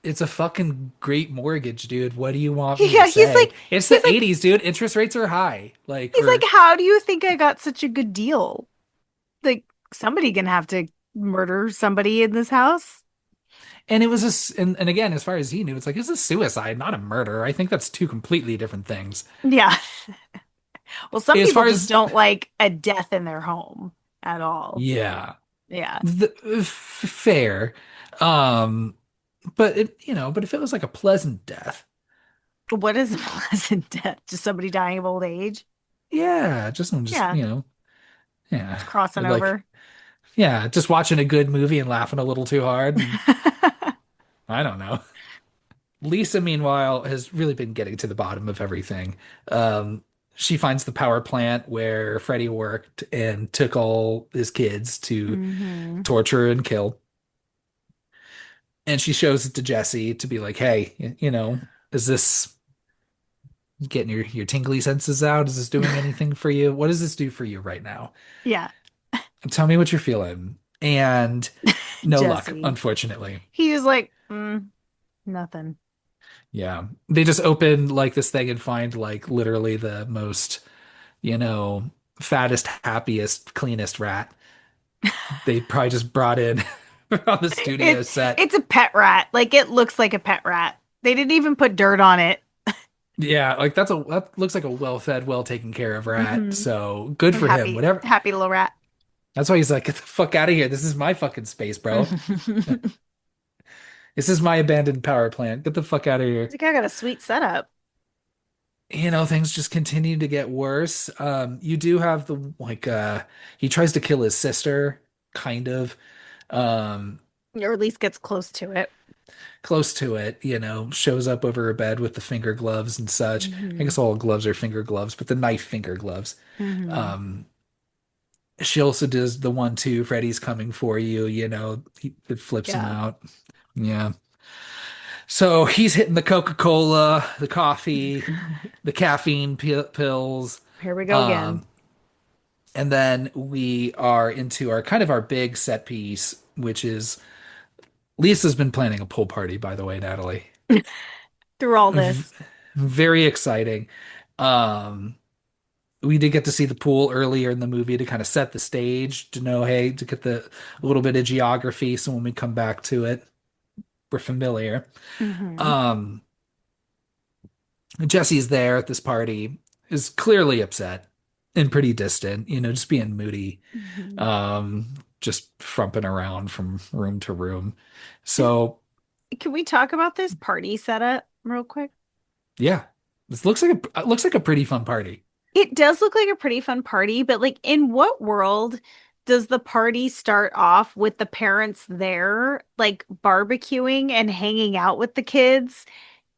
it's a fucking great mortgage, dude. What do you want me to Yeah, say? It's he's the like 80s, dude. Interest rates are high. Like he's like, for how do you think I got such a good deal? Like somebody gonna have to murder somebody in this house. and it was and again, as far as he knew, it's like it's a suicide, not a murder. I think that's two completely different things. Yeah. Well, some As people far just as don't like a death in their home at all. yeah, Yeah. fair. Um, but but if it was like a pleasant death, What is a pleasant death? Just somebody dying of old age? yeah, just I'm just, Yeah. yeah, Just crossing like over. yeah, just watching a good movie and laughing a little too hard, and I don't know. Lisa, meanwhile, has really been getting to the bottom of everything. Um, she finds the power plant where Freddy worked and took all his kids to Hmm. torture and kill. And she shows it to Jesse to be like, hey, is this getting your tingly senses out? Is this doing anything for you? What does this do for you right now? Yeah. Tell me what you're feeling. And no luck, Jesse. unfortunately. He was like, nothing. Yeah. They just open like this thing and find like literally the most, you know, fattest, happiest, cleanest rat they probably just brought in on the studio It set. it's a pet rat. Like it looks like a pet rat. They didn't even put dirt on it. Yeah, like that looks like a well-fed, well taken care of rat. Hmm. So good A for him. happy, Whatever. happy little rat. That's why he's like, get the fuck out of here. This is my fucking space, bro. He's This is my abandoned power plant. Get the fuck out of here. like, I got a sweet setup. Things just continue to get worse. You do have the like he tries to kill his sister, kind of. Um, Or at least gets close to it. close to it, shows up over her bed with the finger gloves and such. I Hmm. guess all gloves are finger gloves, but the knife finger gloves. Hmm. Um, she also does the one too, Freddy's coming for you, it flips him Yeah. out. Yeah. So he's hitting the Coca-Cola, the coffee, the caffeine pills. Here we go again. Um, and then we are into our kind of our big set piece, which is Lisa's been planning a pool party, by the way, Natalie. Through all V- this. Very exciting. Um, we did get to see the pool earlier in the movie to kind of set the stage to know, hey, to get a little bit of geography. So when we come back to it, we're familiar. Hmm. Um, Jesse's there at this party, is clearly upset and pretty distant, just being moody, Hmm. um, just frumping around from room to room. Is, So can we talk about this party setup real quick? yeah, this looks like a pretty fun party. It does look like a pretty fun party, but like in what world does the party start off with the parents there, like barbecuing and hanging out with the kids?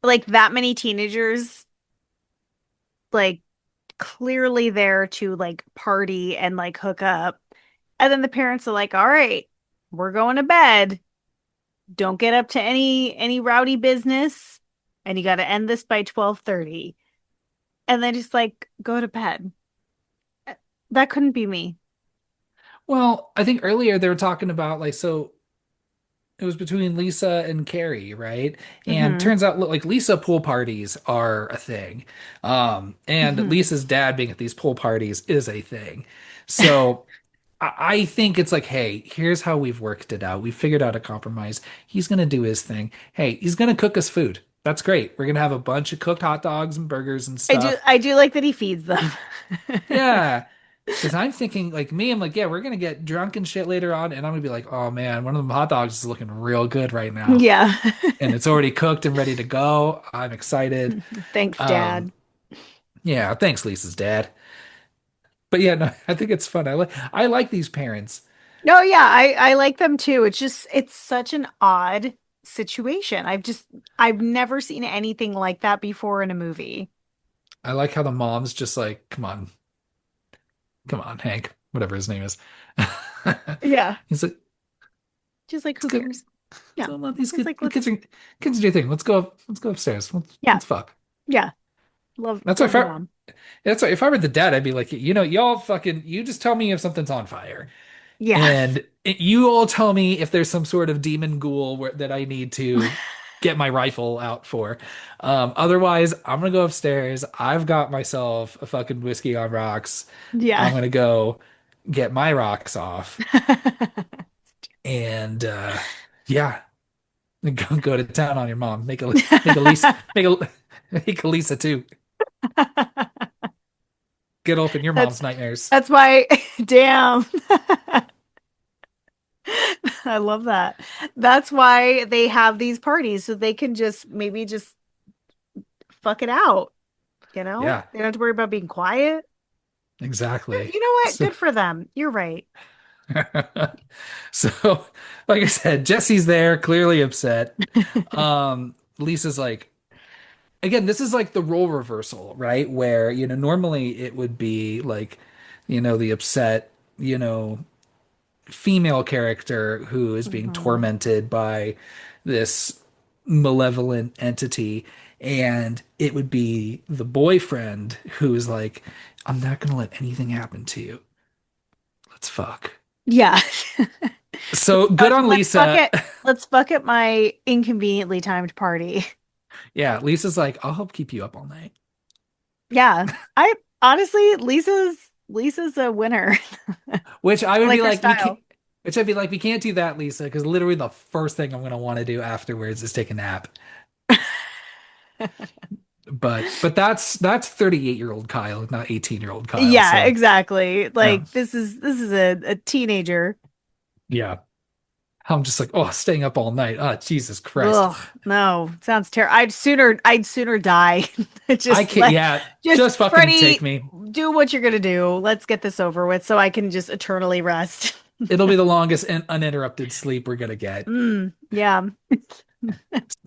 Like that many teenagers, like clearly there to like party and like hook up. And then the parents are like, "All right, we're going to bed. Don't get up to any rowdy business, and you got to end this by 12:30." And then just like go to bed. That couldn't be me. Well, I think earlier they were talking about like so it was between Lisa and Carrie, right? And Hmm. turns out like Lisa pool parties are a thing. And Hmm. Lisa's dad being at these pool parties is a thing. So I think it's like, hey, here's how we've worked it out. We figured out a compromise. He's gonna do his thing. Hey, he's gonna cook us food. That's great. We're gonna have a bunch of cooked hot dogs and burgers and stuff. I do like that he feeds them. Yeah. Because I'm thinking, like me, I'm like, yeah, we're gonna get drunk and shit later on, and I'm gonna be like, oh man, one of them hot dogs is looking real good right now, Yeah. and it's already cooked and ready to go. I'm excited. Thanks, Um, Dad. yeah, thanks, Lisa's dad. But yeah, no, I think it's fun. I like these parents. No, yeah, I like them too. It's such an odd situation. I've never seen anything like that before in a movie. I like how the mom's just like, come on, Hank, whatever his name is. Yeah. He's like, Just like let's who go. cares? Yeah. Don't let these It's kids, like the kids do your thing. Let's go. Let's go upstairs. yeah. Let's fuck. Yeah. That's why Love the mom. that's why if I were the dad, I'd be like, y'all fucking, you just tell me if something's on fire. Yeah. And you all tell me if there's some sort of demon ghoul that I need to get my rifle out for. Otherwise, I'm gonna go upstairs. I've got myself a fucking whiskey on rocks. Yeah. I'm gonna go get my rocks off and yeah, go to town on your mom. Make a Lisa make a make a Lisa too. Get up in your That's mom's nightmares. that's why damn. I love that. That's why they have these parties so they can just maybe just fuck it out, you know? Yeah, They don't have to worry about being quiet. exactly. You know what? So Good for them. You're right. So, like I said, Jesse's there, clearly upset. Lisa's like, again, this is like the role reversal, right? Where, normally it would be like, the upset, female character who is being Hmm. tormented by this malevolent entity. And it would be the boyfriend who's like, I'm not going to let anything happen to you. Let's fuck. Yeah. So good on Let's fuck Lisa. it. Let's fuck at my inconveniently timed party. Yeah, Lisa's like, I'll help keep you up all night. Yeah. I honestly, Lisa's a winner. Which I I would be like her like, we can't. style. Which I'd be like, we can't do that, Lisa, because literally the first thing I'm gonna want to do afterwards is take a nap. But that's 38-year-old Kyle, not 18-year-old Kyle. Yeah, So exactly. yeah, Like this is a teenager. yeah. I'm just like, oh, staying up all night. Oh, Jesus Christ. Ugh, no, sounds terrible. I'd sooner die. I Just can't. let Yeah, just just fucking take Freddie, me. do what you're gonna do. Let's get this over with so I can just eternally rest. It'll be the longest and uninterrupted sleep we're gonna get. Yeah.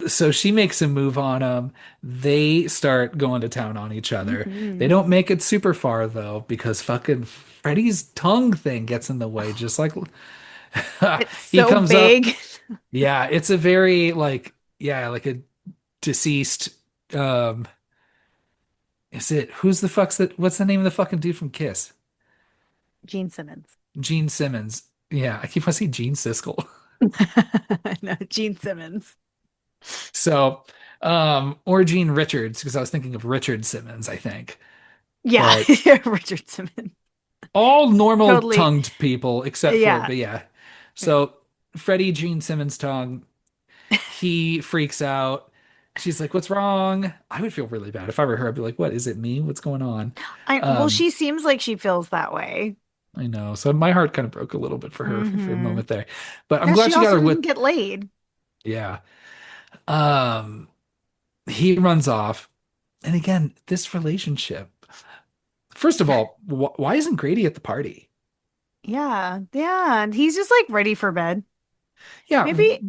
So she makes a move on him. They start going to town on each other. They Mhm. don't make it super far though, because fucking Freddy's tongue thing gets in the way. Just like It's he so comes up. big. Yeah, it's a very like yeah, like a deceased. Um, is it what's the name of the fucking dude from Kiss? Gene Simmons. Gene Simmons. Yeah, I keep on saying Gene Siskel. No, Gene Simmons. So, or Gene Richards, because I was thinking of Richard Simmons, I think. Yeah, But Richard Simmons. all normal Totally. tongued people except for, Yeah. but yeah. Yeah. So Freddie Gene Simmons tongue, he freaks out. She's like, "What's wrong?" I would feel really bad if I were her. I'd be like, "What is it me? What's going on?" Well, Um, she seems like she feels that way. I know. So my heart kind of broke a little bit for a Hmm. moment there. But I'm Yeah, glad she she got also her with didn't get laid. yeah. Um, he runs off. And again, this relationship. First of all, why isn't Grady at the party? Yeah, yeah, and he's just like ready for bed. Yeah, Maybe,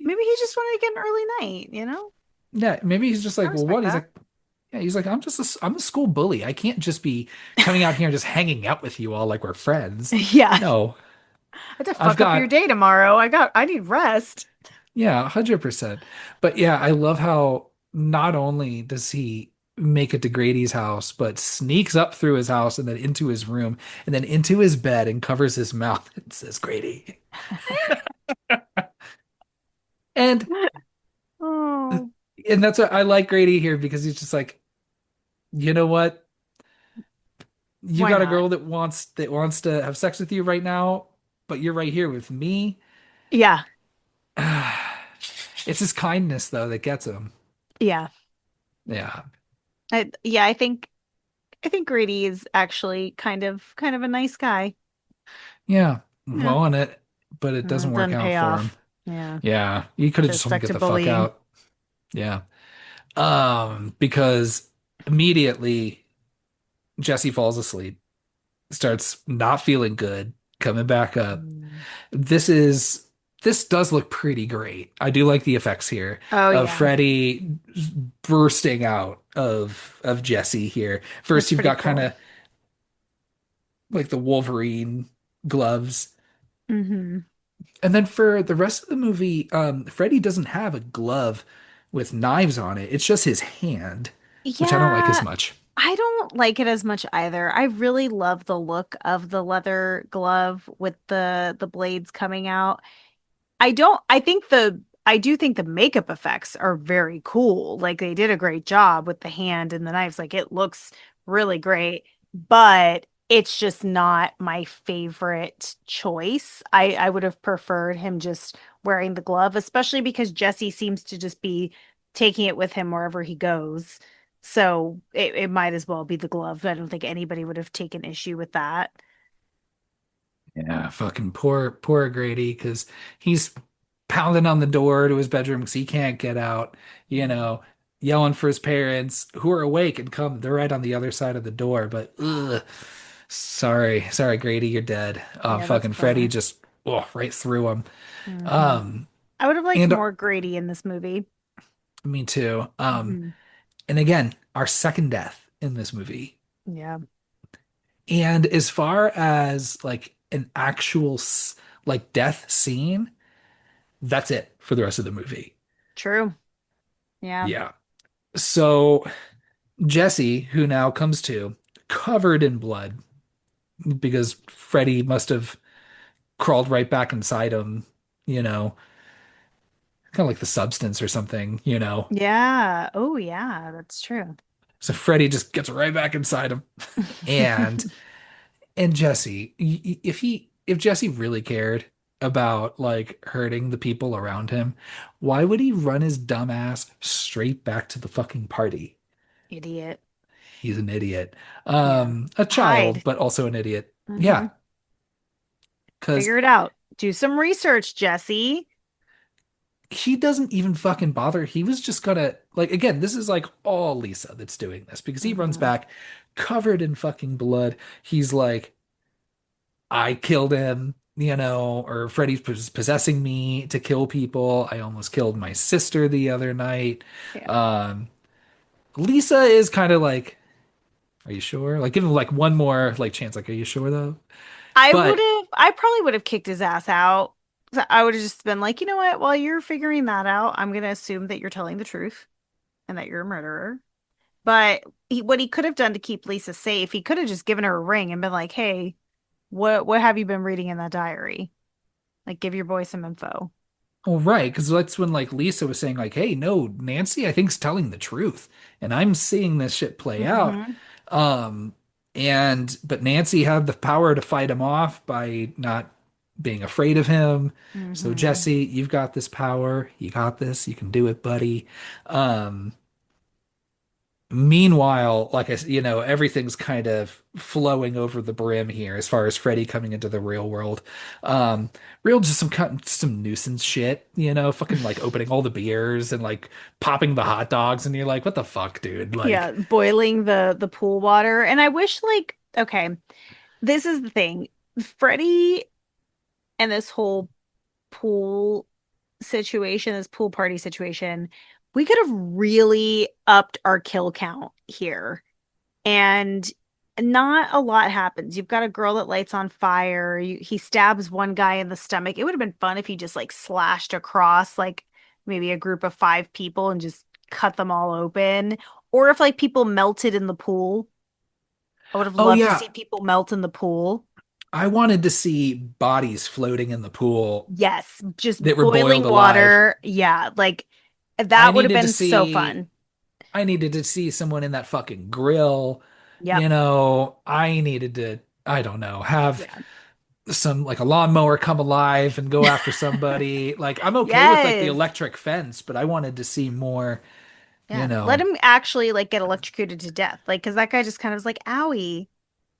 maybe he just wanted to get an early night, you know? yeah, maybe he's just I like, well, respect what? He's that. like, yeah, he's like, I'm a school bully. I can't just be coming out here and just hanging out with you all like we're friends. Yeah. No, I have to I've fuck up your got, day tomorrow. I need rest. yeah, 100%. But yeah, I love how not only does he make it to Grady's house, but sneaks up through his house and then into his room and then into his bed and covers his mouth and says, Grady. And Oh, and that's what I like Grady here because he's just like, you know what? You why got a not? girl that wants to have sex with you right now, but you're right here with me. Yeah, It's his kindness though that gets him. yeah. Yeah. Yeah, I think Grady is actually kind of a nice guy. Yeah. Yeah. Well, but it doesn't It work doesn't out pay for him. off. Yeah. Yeah. You could have Just just told him stuck to get to the fuck bullying. out. Yeah. Because immediately Jesse falls asleep, starts not feeling good, coming back up. Mm. This is this does look pretty great. I do like the effects here Oh of yeah. Freddy bursting out of Jesse here. First That's you've pretty got kind cool. of like the Wolverine gloves. Hmm. And then for the rest of the movie, Freddy doesn't have a glove with knives on it. It's just his hand. which I don't like as Yeah, much. I don't like it as much either. I really love the look of the leather glove with the blades coming out. I do think the makeup effects are very cool. Like they did a great job with the hand and the knives. Like it looks really great, but it's just not my favorite choice. I would have preferred him just wearing the glove, especially because Jesse seems to just be taking it with him wherever he goes. So it might as well be the glove. I don't think anybody would have taken issue with that. Yeah, fucking poor Grady, because he's pounding on the door to his bedroom because he can't get out, you know, yelling for his parents who are awake and come. They're right on the other side of the door, but ugh, sorry, Grady, you're dead. Yeah, that's a Fucking Freddy bummer. just right through him. Hmm. Um, I would have liked and more Grady in this movie. me too. Hmm. And again, our second death in this movie. Yeah, And as far as like an actual like death scene, that's it for the rest of the movie. true. Yeah. Yeah. So Jesse, who now comes to, covered in blood because Freddy must have crawled right back inside him, you know, kind of like the substance or something, you know. Yeah. Oh, yeah, that's true. So Freddy just gets right back inside him. And Jesse, if Jesse really cared about like hurting the people around him, why would he run his dumb ass straight back to the fucking party? Idiot. He's an idiot. Yeah. A child, Hide. but also an idiot. Hmm. Yeah, because Figure it out. Do some research, Jesse. he doesn't even fucking bother. He was just gonna like again, this is like all Lisa that's doing this because he runs Hmm. back covered in fucking blood. He's like, I killed him, you know, or Freddy's possessing me to kill people. I almost killed my sister the other night. Yeah. Um, Lisa is kind of like, are you sure? Like, give him like one more like chance. Like, are you sure though? But I probably would have kicked his ass out. So I would have just been like, you know what? While you're figuring that out, I'm going to assume that you're telling the truth and that you're a murderer. But what he could have done to keep Lisa safe, he could have just given her a ring and been like, "Hey, what have you been reading in that diary? Like, give your boy some info." well, right, because that's when like Lisa was saying like, hey, no, Nancy, I think's telling the truth, and I'm seeing this shit play out. Hmm. Um, and but Nancy had the power to fight him off by not being afraid of him. So Hmm. Jesse, you've got this power. You got this. You can do it, buddy. Um, Meanwhile, like everything's kind of flowing over the brim here as far as Freddy coming into the real world. Um, Real just some nuisance shit, fucking like opening all the beers and like popping the hot dogs, and you're like, what the fuck, dude? Yeah, Like, boiling the pool water. And I wish like, okay, this is the thing. Freddie and this whole pool situation, this pool party situation, we could have really upped our kill count here. And not a lot happens. You've got a girl that lights on fire. He stabs one guy in the stomach. It would have been fun if he just like slashed across like maybe a group of five people and just cut them all open. Or if like people melted in the pool. I would have oh loved to yeah, see people melt in the pool. I wanted to see bodies floating in the pool Yes, just that were boiled boiling alive. water. Yeah, like I that would have needed to been so see fun. I needed to see someone in that fucking grill. Yep. I needed to, I don't know, have Yeah. some like a lawnmower come alive and go after somebody. Like I'm okay with like the Yes. electric fence, but I wanted to see more, you Yeah. Let know. him actually like get electrocuted to death. Like, because that guy just kind of was like, owie,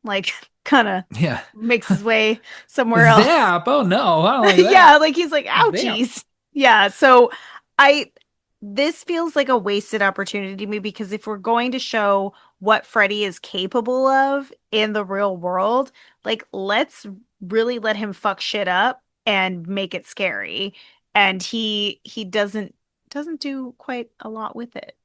like kind of Yeah. makes his way somewhere else. Zap. Oh no, I don't like Yeah, that. like he's like, Zap. ouchies. Yeah. So I this feels like a wasted opportunity to me because if we're going to show what Freddy is capable of in the real world, like let's really let him fuck shit up and make it scary. And he doesn't do quite a lot with it.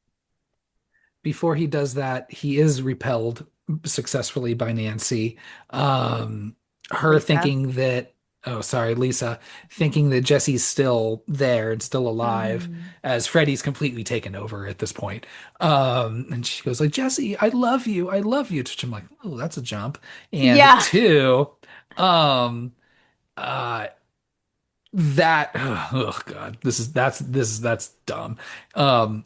Before he does that, he is repelled successfully by Nancy. Um, her Lisa. thinking that oh, sorry, Lisa, thinking that Jesse's still there and still alive, Hmm. as Freddy's completely taken over at this point. And she goes like, Jesse, I love you. To which I'm like, oh, that's a jump. And Yeah. two, um, uh, that oh God, that's dumb.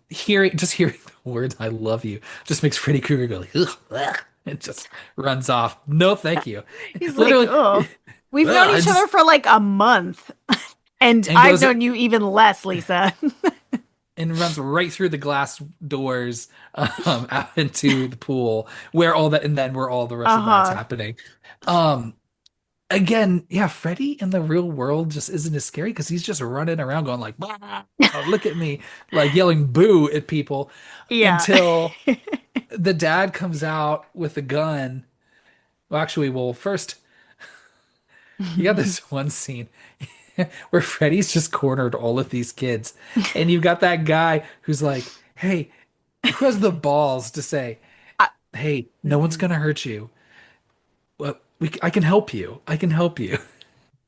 Hearing the words "I love you" just makes Freddy Krueger go like, ugh, ugh, and just runs off. No, thank you. He's like, Literally, oh, we've known I each other just for like a month, and and I've goes known you even less, Lisa. and runs right through the glass doors out into the pool where all that and then where all the rest of that's Uh-huh. happening. Um, Again, yeah, Freddy in the real world just isn't as scary because he's just running around going like, "Bah, look at me," like yelling boo at people Yeah. until the dad comes out with a gun. Well, actually, well, first you got this one scene where Freddy's just cornered all of these kids, and you've got that guy who's like, "Hey, who has the balls to say, I- hey, no one's Mhm. gonna hurt you. Well, I can help you. I can help you."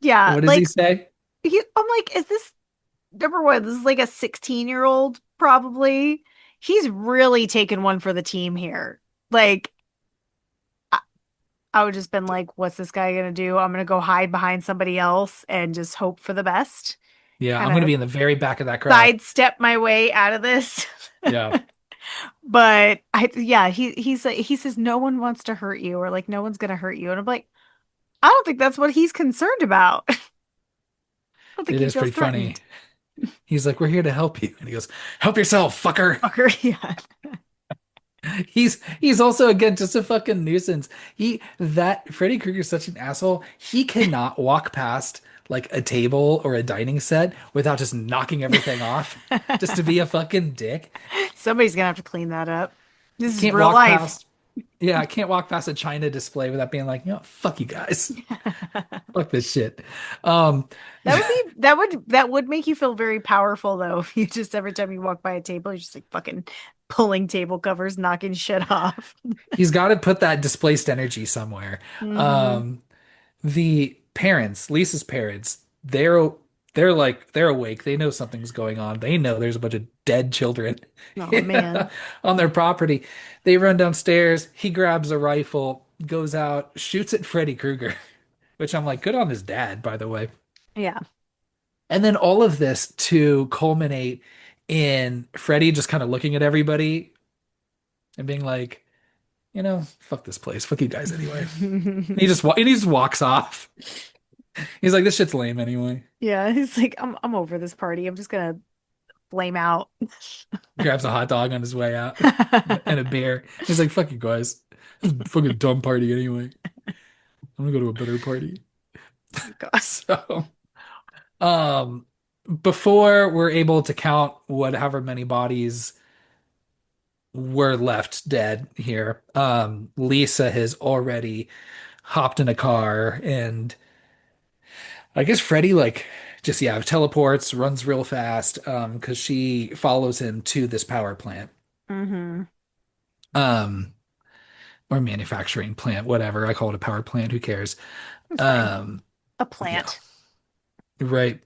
Yeah, What does he like say? I'm like, is this number one? This is like a 16-year-old, probably. He's really taken one for the team here. Like, I, I would just been like, what's this guy gonna do? I'm gonna go hide behind somebody else and just hope for the best. Yeah, Kind I'm gonna of be in the very back of that crowd. sidestep my way out of this. Yeah. But yeah, he says no one wants to hurt you or like no one's gonna hurt you. And I'm like, I don't think that's what he's concerned about. I don't think It he is feels pretty funny. threatened. He's like, "We're here to help you." And he goes, "Help yourself, fucker." Fucker, yeah. He's also again just a fucking nuisance. That Freddy Krueger's such an asshole. He cannot walk past like a table or a dining set without just knocking everything off just to be a fucking dick. Somebody's gonna have to clean that up. This is Can't real walk life. past Yeah, I can't walk past a China display without being like, fuck you guys. Fuck this shit. Um That would make you feel very powerful though. If you just every time you walk by a table, you're just like fucking pulling table covers, knocking shit off. he's got to put that displaced energy somewhere. Hmm. Um the parents, Lisa's parents, they're like they're awake. They know something's going on. They know there's a bunch of dead children Oh man. on their property. They run downstairs. He grabs a rifle, goes out, shoots at Freddy Krueger, which I'm like, good on his dad, by the way. Yeah. And then all of this to culminate in Freddy just kind of looking at everybody and being like, fuck this place, fuck you guys anyway. And he just walks off. He's like, this shit's lame anyway. Yeah, he's like, I'm over this party. I'm just gonna flame out. Grabs a hot dog on his way out and a beer. He's like, fuck you guys. This is a fucking dumb party anyway. I'm gonna go to a better party. God. So, um, before we're able to count whatever many bodies were left dead here, Lisa has already hopped in a car and I guess Freddy like just yeah teleports, runs real fast, because she follows him to this power plant. Hmm. Um, or manufacturing plant, whatever. I call it a power plant. Who cares? It's fine. Um, A yeah, plant. right.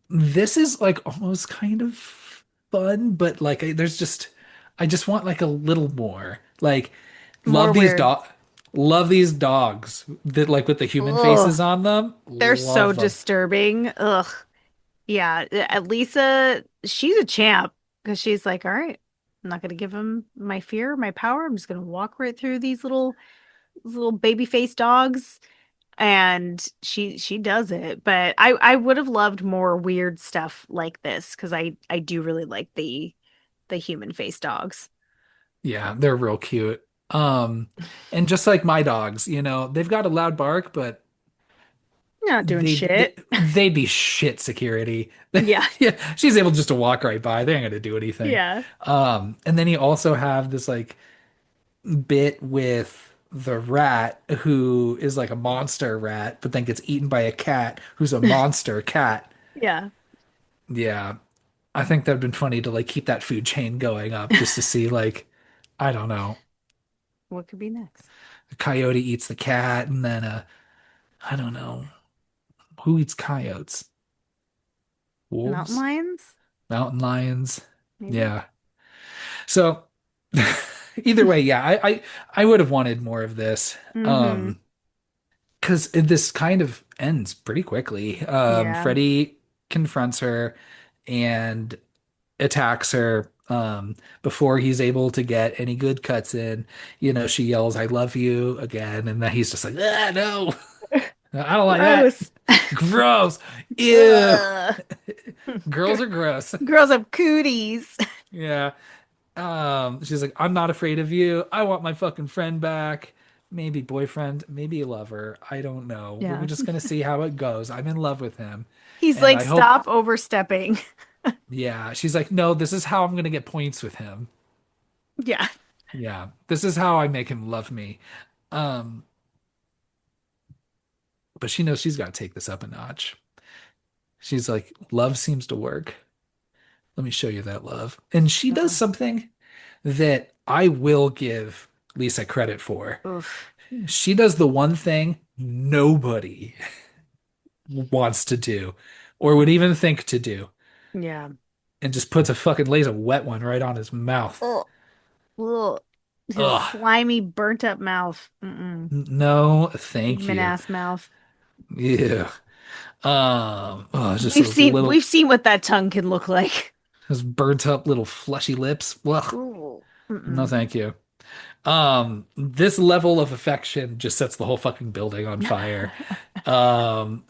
This is like almost kind of fun, but like I just want like a little more. Like, More love these weird. dog, love these dogs that like with the human Ugh. faces on them. They're so Love them. disturbing. Ugh. Yeah. Lisa, she's a champ because she's like, all right, I'm not gonna give him my fear, my power. I'm just gonna walk right through these little baby face dogs. And she does it. But I would have loved more weird stuff like this because I do really like the human face dogs. Yeah, they're real cute. And just like my dogs, they've got a loud bark, but You're not doing shit. they'd be shit security. Yeah. Yeah, she's able just to walk right by. They ain't gonna do anything. Yeah. And then you also have this like bit with the rat who is like a monster rat, but then gets eaten by a cat who's a monster cat. Yeah. Yeah, I think that'd been funny to like keep that food chain going up just to see like, I don't know, What could be next? a coyote eats the cat, and then I don't know. Who eats coyotes? Mountain Wolves? lions, Mountain lions? maybe. Yeah. So either way, yeah, I would have wanted more of this. Mm-hmm. Because this kind of ends pretty quickly. Yeah. Freddy confronts her and attacks her before he's able to get any good cuts in. She yells, "I love you" again, and then he's just like, "Ah, no, I don't like that. Gross. Gross. Ew. Ugh. Girls Gr- are gross." Girls have cooties. Yeah. She's like, "I'm not afraid of you. I want my fucking friend back. Maybe boyfriend, maybe lover. I don't know. We're Yeah. just gonna see how it goes. I'm in love with him. He's And like, I hope, stop overstepping. yeah." She's like, "No, this is how I'm gonna get points with him. Yeah. Yeah. This is how I make him love me." Um, but she knows she's gotta take this up a notch. She's like, "Love seems to work. Let me show you that love." And she does Yeah. something that I will give Lisa credit for. Oof. She does the one thing nobody wants to do or would even think to do, Yeah. and just puts a fucking lays a wet one right on his mouth. Oh, ugh. His Ugh. slimy, burnt up mouth. Mm-mm. No, thank Demon you. ass mouth. Yeah. Oh, it's just those We've little, seen what that tongue can look like. those burnt up little fleshy lips. Ugh. Ooh. No, Mm-mm. thank you. This level of affection just sets the whole fucking building on fire.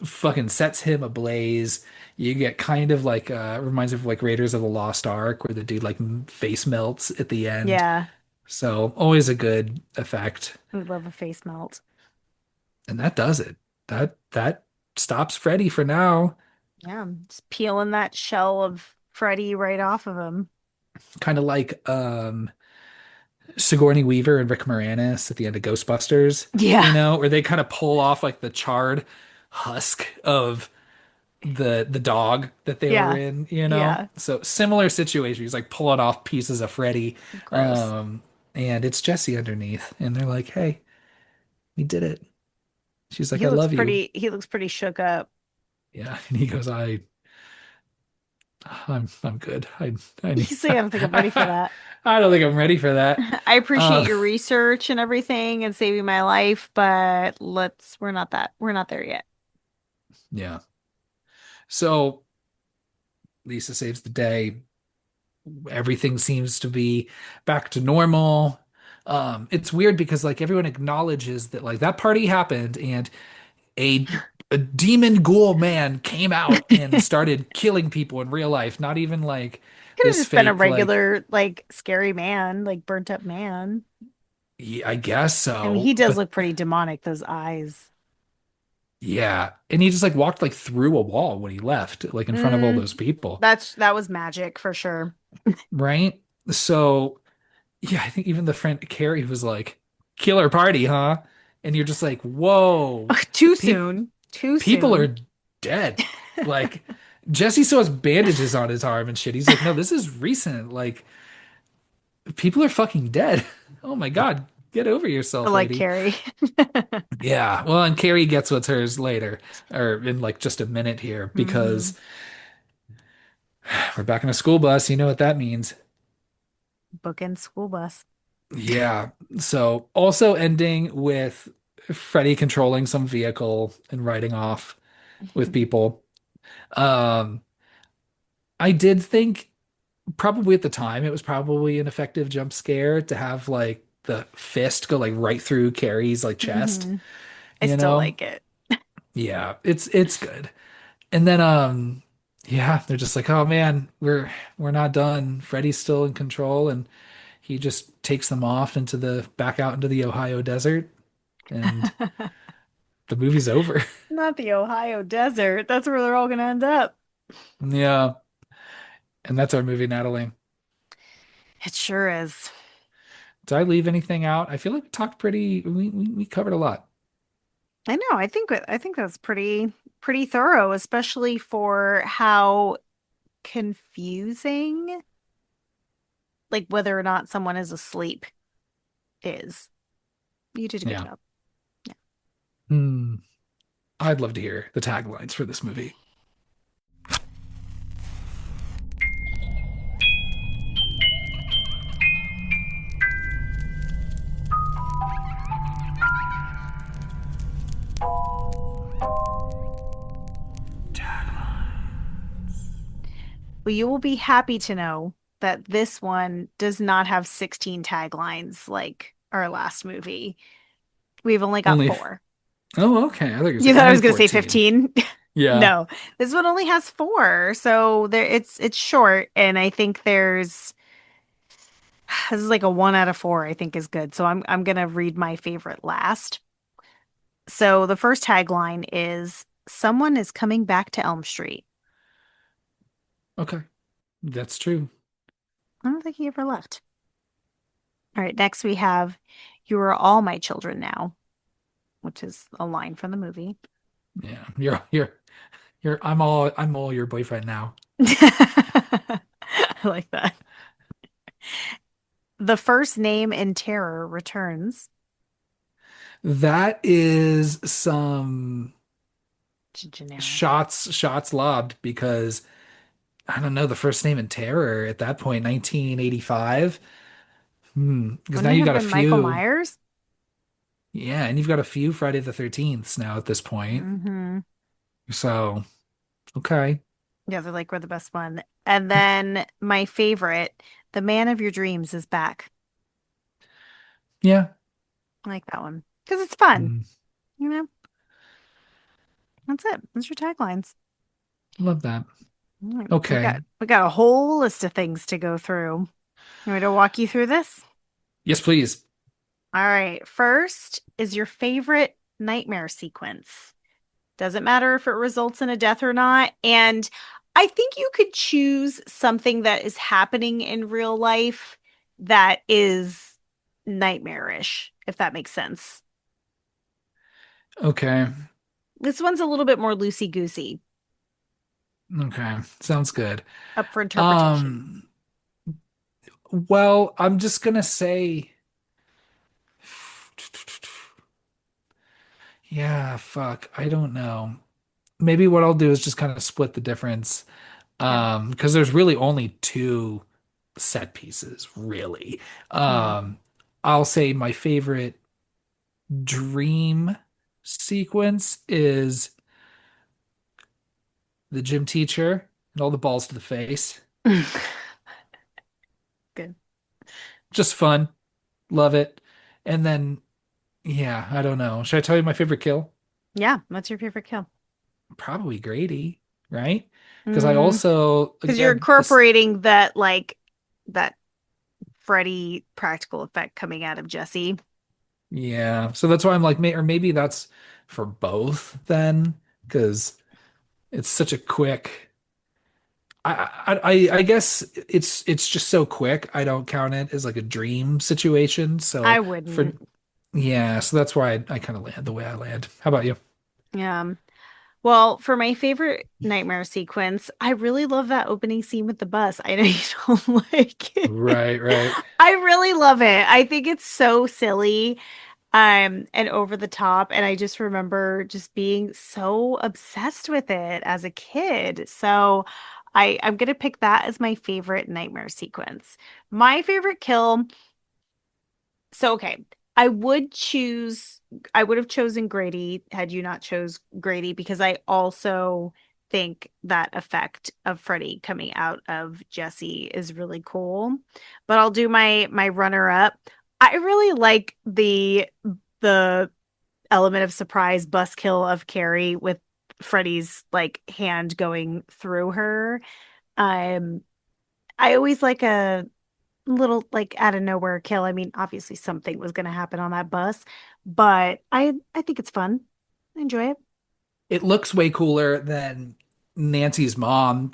Fucking sets him ablaze. You get kind of like reminds me of like Raiders of the Lost Ark where the dude like face melts at the end. Yeah. So always a good effect. We love a face melt. And that does it. That stops Freddy for now. Yeah. Just peeling that shell of Freddy right off of him. Kind of like Sigourney Weaver and Rick Moranis at the end of Ghostbusters, Yeah. where they kind of pull off like the charred husk of the dog that they were Yeah. in. Yeah. So similar situation. He's like pulling off pieces of Freddy, Gross. um, and it's Jesse underneath, and they're like, "Hey, we did it." She's like, "I love you." He looks pretty shook up. Yeah, and he goes, I'm good. I need, He's like, I don't think I'm ready for that. I don't think I'm ready for that." I appreciate Uh, your research and everything and saving my life, but we're not there yet. yeah. So Lisa saves the day. Everything seems to be back to normal. It's weird because like everyone acknowledges that like that party happened and a a demon ghoul man came out and Could started killing people in real life, not even like have this just been a fake like regular, like, scary man, like burnt up man. yeah, I guess I mean, he so, does but look pretty demonic, those eyes. yeah, and he just like walked like through a wall when he left, like in front of all Mm, those people, that was magic for sure. right? So yeah, I think even the friend Carrie was like, "Killer party, huh?" And you're just like, "Whoa, Too pe soon. Too people soon. are dead." Like Jesse still has bandages on his arm and shit. He's like, "No, this is recent. Like people are fucking dead." Oh my God, get over I yourself, like lady. Carrie. Yeah, well, and Carrie gets what's hers later, or in like just a minute here, Hmm. because we're back in a school bus. You know what that means. Bookend school bus. Yeah. So also ending with Freddy controlling some vehicle and riding off with people. Um, I did think probably at the time it was probably an effective jump scare to have like the fist go like right through Carrie's like chest, Hmm. I you still know? like it. Yeah, it's good. And then yeah, they're just like, "Oh man, we're not done. Freddy's still in control," and he just takes them off into the back out into the Ohio desert, and the movie's over. Not the Ohio desert. That's where they're all gonna end up. Yeah, and that's our movie, Natalie. It sure is. Did I leave anything out? I feel like we talked pretty. We covered a lot. I know. I think that's pretty thorough, especially for how confusing, like whether or not someone is asleep is. You did a good Yeah. job. Yeah. Hmm. I'd love to hear the taglines for this movie. Well, you will be happy to know that this one does not have 16 taglines like our last movie. We've only got Only, four. oh, okay. I think it's You thought I only was going to say 14. 15? Yeah. No, this one only has four. So there it's short and I think there's this is like a 1 out of 4 I think is good. So I'm going to read my favorite last. So the first tagline is someone is coming back to Elm Street. Okay. That's true. I don't think he ever left. All right, next we have you are all my children now, which is a line from the movie. Yeah. I'm all your boyfriend now. I like that. The first name in terror returns. That is some Generic. shots lobbed because I don't know the first name in terror at that point, 1985. Because now Wouldn't it you have got a been Michael few. Myers? Yeah, and you've got a few Friday the 13th now at this point. Mm-hmm. So, okay. Yeah, they're like, we're the best one. And then my favorite, the man of your dreams is back. Yeah. I like that one because it's fun. Mm, You know, that's it. That's your taglines. love that. All right, we Okay. got a whole list of things to go through. You want me to walk you through this? Yes, please. All right. First is your favorite nightmare sequence. Doesn't matter if it results in a death or not. And I think you could choose something that is happening in real life that is nightmarish, if that makes sense. Okay. This one's a little bit more loosey-goosey, Okay. Sounds good. up for interpretation. Um, well, I'm just gonna say, yeah, fuck. I don't know. Maybe what I'll do is just kind of split the difference. Okay. Because there's really only two set pieces, really. Yeah. I'll say my favorite dream sequence is the gym teacher and all the balls to the face. Good. Just fun. Love it. And then, yeah, I don't know. Should I tell you my favorite kill? Yeah. What's your favorite kill? Probably Grady, right? Because I Mm, also, because you're again, this, incorporating that like that Freddy practical effect coming out of Jesse. yeah. So that's why I'm like, or maybe that's for both then, because it's such a quick. I guess it's just so quick. I don't count it as like a dream situation. I So for wouldn't. yeah, so that's why I kind of land the way I land. How about you? Yeah. Well, for my favorite nightmare sequence, I really love that opening scene with the bus. I know you don't like it. Right, right. I really love it. I think it's so silly, and over the top. And I just remember just being so obsessed with it as a kid. So I'm gonna pick that as my favorite nightmare sequence. My favorite kill. So okay, I would choose I would have chosen Grady had you not chose Grady because I also think that effect of Freddy coming out of Jesse is really cool. But I'll do my runner up. I really like the element of surprise bus kill of Carrie with Freddy's like hand going through her. Um I always like a little like out of nowhere kill. I mean, obviously something was going to happen on that bus, but I think it's fun. I enjoy it. It looks way cooler than Nancy's mom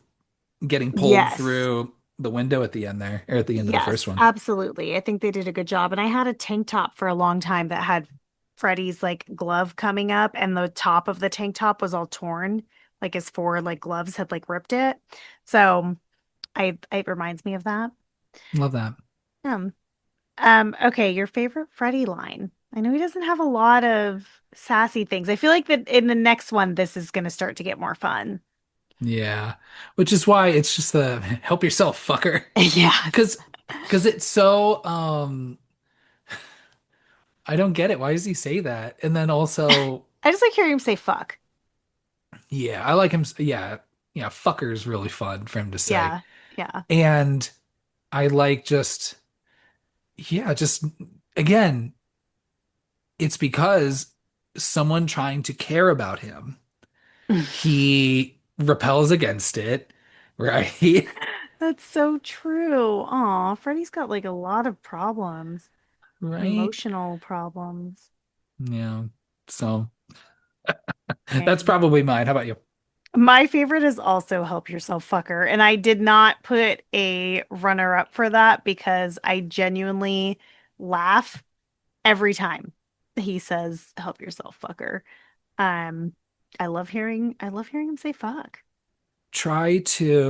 getting pulled Yes. through the window at the end there, or at the end of the first Yes, one. absolutely. I think they did a good job. And I had a tank top for a long time that had Freddy's like glove coming up and the top of the tank top was all torn. Like his four like gloves had like ripped it. So I it reminds me of that. Love that. Um okay, your favorite Freddy line. I know he doesn't have a lot of sassy things. I feel like that in the next one, this is going to start to get more fun. Yeah. Which is why it's just the help yourself, fucker. Yeah. Cause cause it's so I don't get it. Why does he say that? And then also, I just like hearing him say fuck. yeah, I like him. Yeah, yeah, fucker is really fun for him to say. Yeah. Yeah. And I like just, yeah, just again, it's because someone trying to care about him, he repels against it, right? That's so true. Aw, Freddy's got like a lot of problems, Right? emotional problems. Yeah. So that's Dang. probably mine. How about you? My favorite is also Help Yourself Fucker. And I did not put a runner up for that because I genuinely laugh every time he says Help Yourself Fucker. Um, I love hearing him say fuck.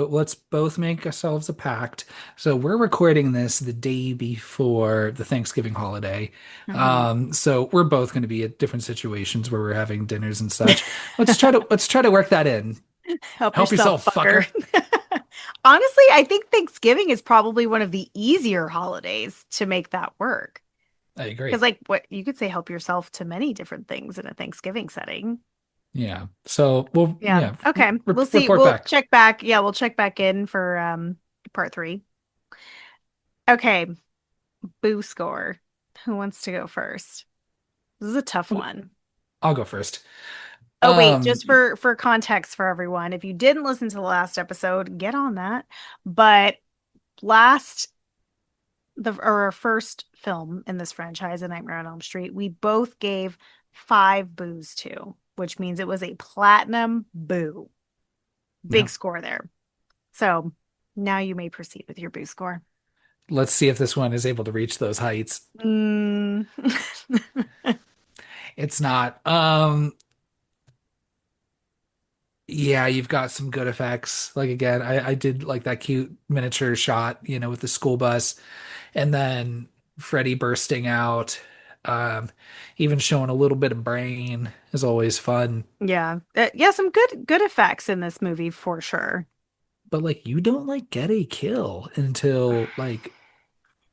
Let's both make ourselves a pact. So we're recording this the day before the Thanksgiving holiday. Mhm. So we're both going to be at different situations where we're having dinners and such. Let's try to work that in. Help Help yourself, yourself, fucker. fucker. Honestly, I think Thanksgiving is probably one of the easier holidays to make that work. I Because, agree. like, what you could say help yourself to many different things in a Thanksgiving setting. Yeah. So we'll Yeah. yeah, Okay. We'll see. report We'll back. check back. Yeah, we'll check back in for part three. Okay. Boo score. Who wants to go first? This is a tough one. I'll go first. Oh wait, just Um, for context for everyone, if you didn't listen to the last episode, get on that. But last the or our first film in this franchise, A Nightmare on Elm Street, we both gave 5 boos to, which means it was a platinum boo. yeah. Big score there. So now you may proceed with your boo score. Let's see if this one is able to reach those heights. Mm. It's not. Yeah, you've got some good effects. Like again, I did like that cute miniature shot, with the school bus, and then Freddy bursting out. Um, Even showing a little bit of brain is always fun. Yeah. Yeah, some good effects in this movie for sure. But like, you don't like get a kill until like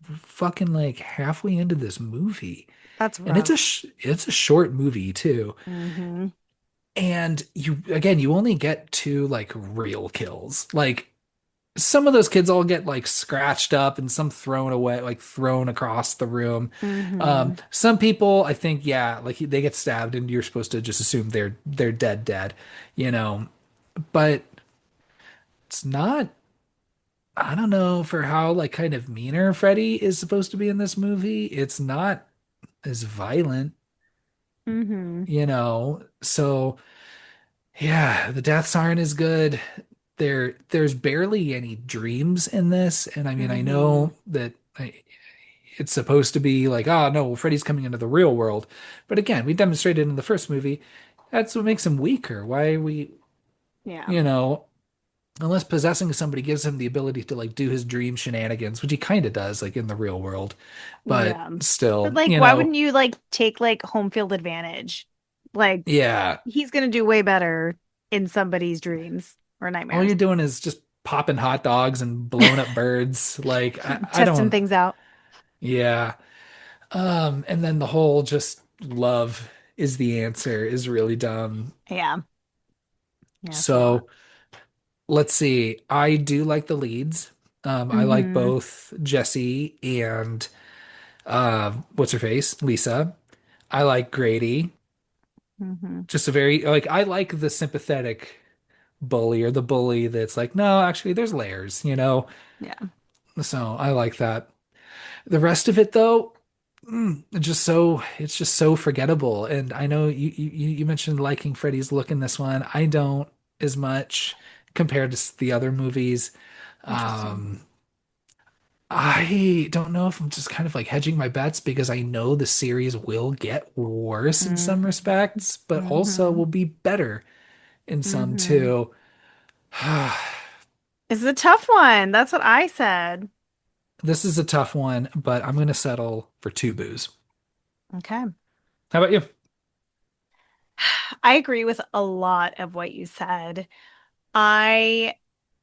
fucking like halfway into this movie, That's and rough. it's a short movie too. Hmm. And you only get two like real kills. Like some of those kids all get like scratched up and some thrown away, like thrown across the room. Hmm. Some people, I think, yeah, like they get stabbed and you're supposed to just assume they're dead, you know. But it's not, I don't know, for how like kind of meaner Freddy is supposed to be in this movie, it's not as violent, Hmm. So yeah, the deaths aren't as good. There's barely any dreams in this, and I mean, I Hmm. know that it's supposed to be like, oh no, well, Freddy's coming into the real world, but again, we demonstrated in the first movie that's what makes him weaker. Why Yeah. you know, unless possessing somebody gives him the ability to like do his dream shenanigans, which he kind of does, like in the real world, but Yeah. But still, like, why wouldn't you like take like home field advantage? Like, yeah, he's gonna do way better in somebody's dreams or all nightmares. you're doing is just popping hot dogs and blowing up birds. Like I Testing don't, things out. yeah. And then the whole just love is the answer is really dumb. Yeah. Yeah, it's a lot. So let's see. I do like the leads. I like Hmm. both Jesse and what's her face? Lisa. I like Grady. Hmm. Just a very like I like the sympathetic bully or the bully that's like, no, actually there's layers. Yeah. So I like that. The rest of it though, it's just so forgettable. And I know you mentioned liking Freddy's look in this one. I don't as much compared to the other movies. Interesting. Um, I don't know if I'm just kind of like hedging my bets because I know the series will get worse in some Hmm. respects, but also Hmm. will be better in some Hmm. too. It's a tough one. That's what I said. This is a tough one, but I'm going to settle for two boos. Okay. How about you? I agree with a lot of what you said. I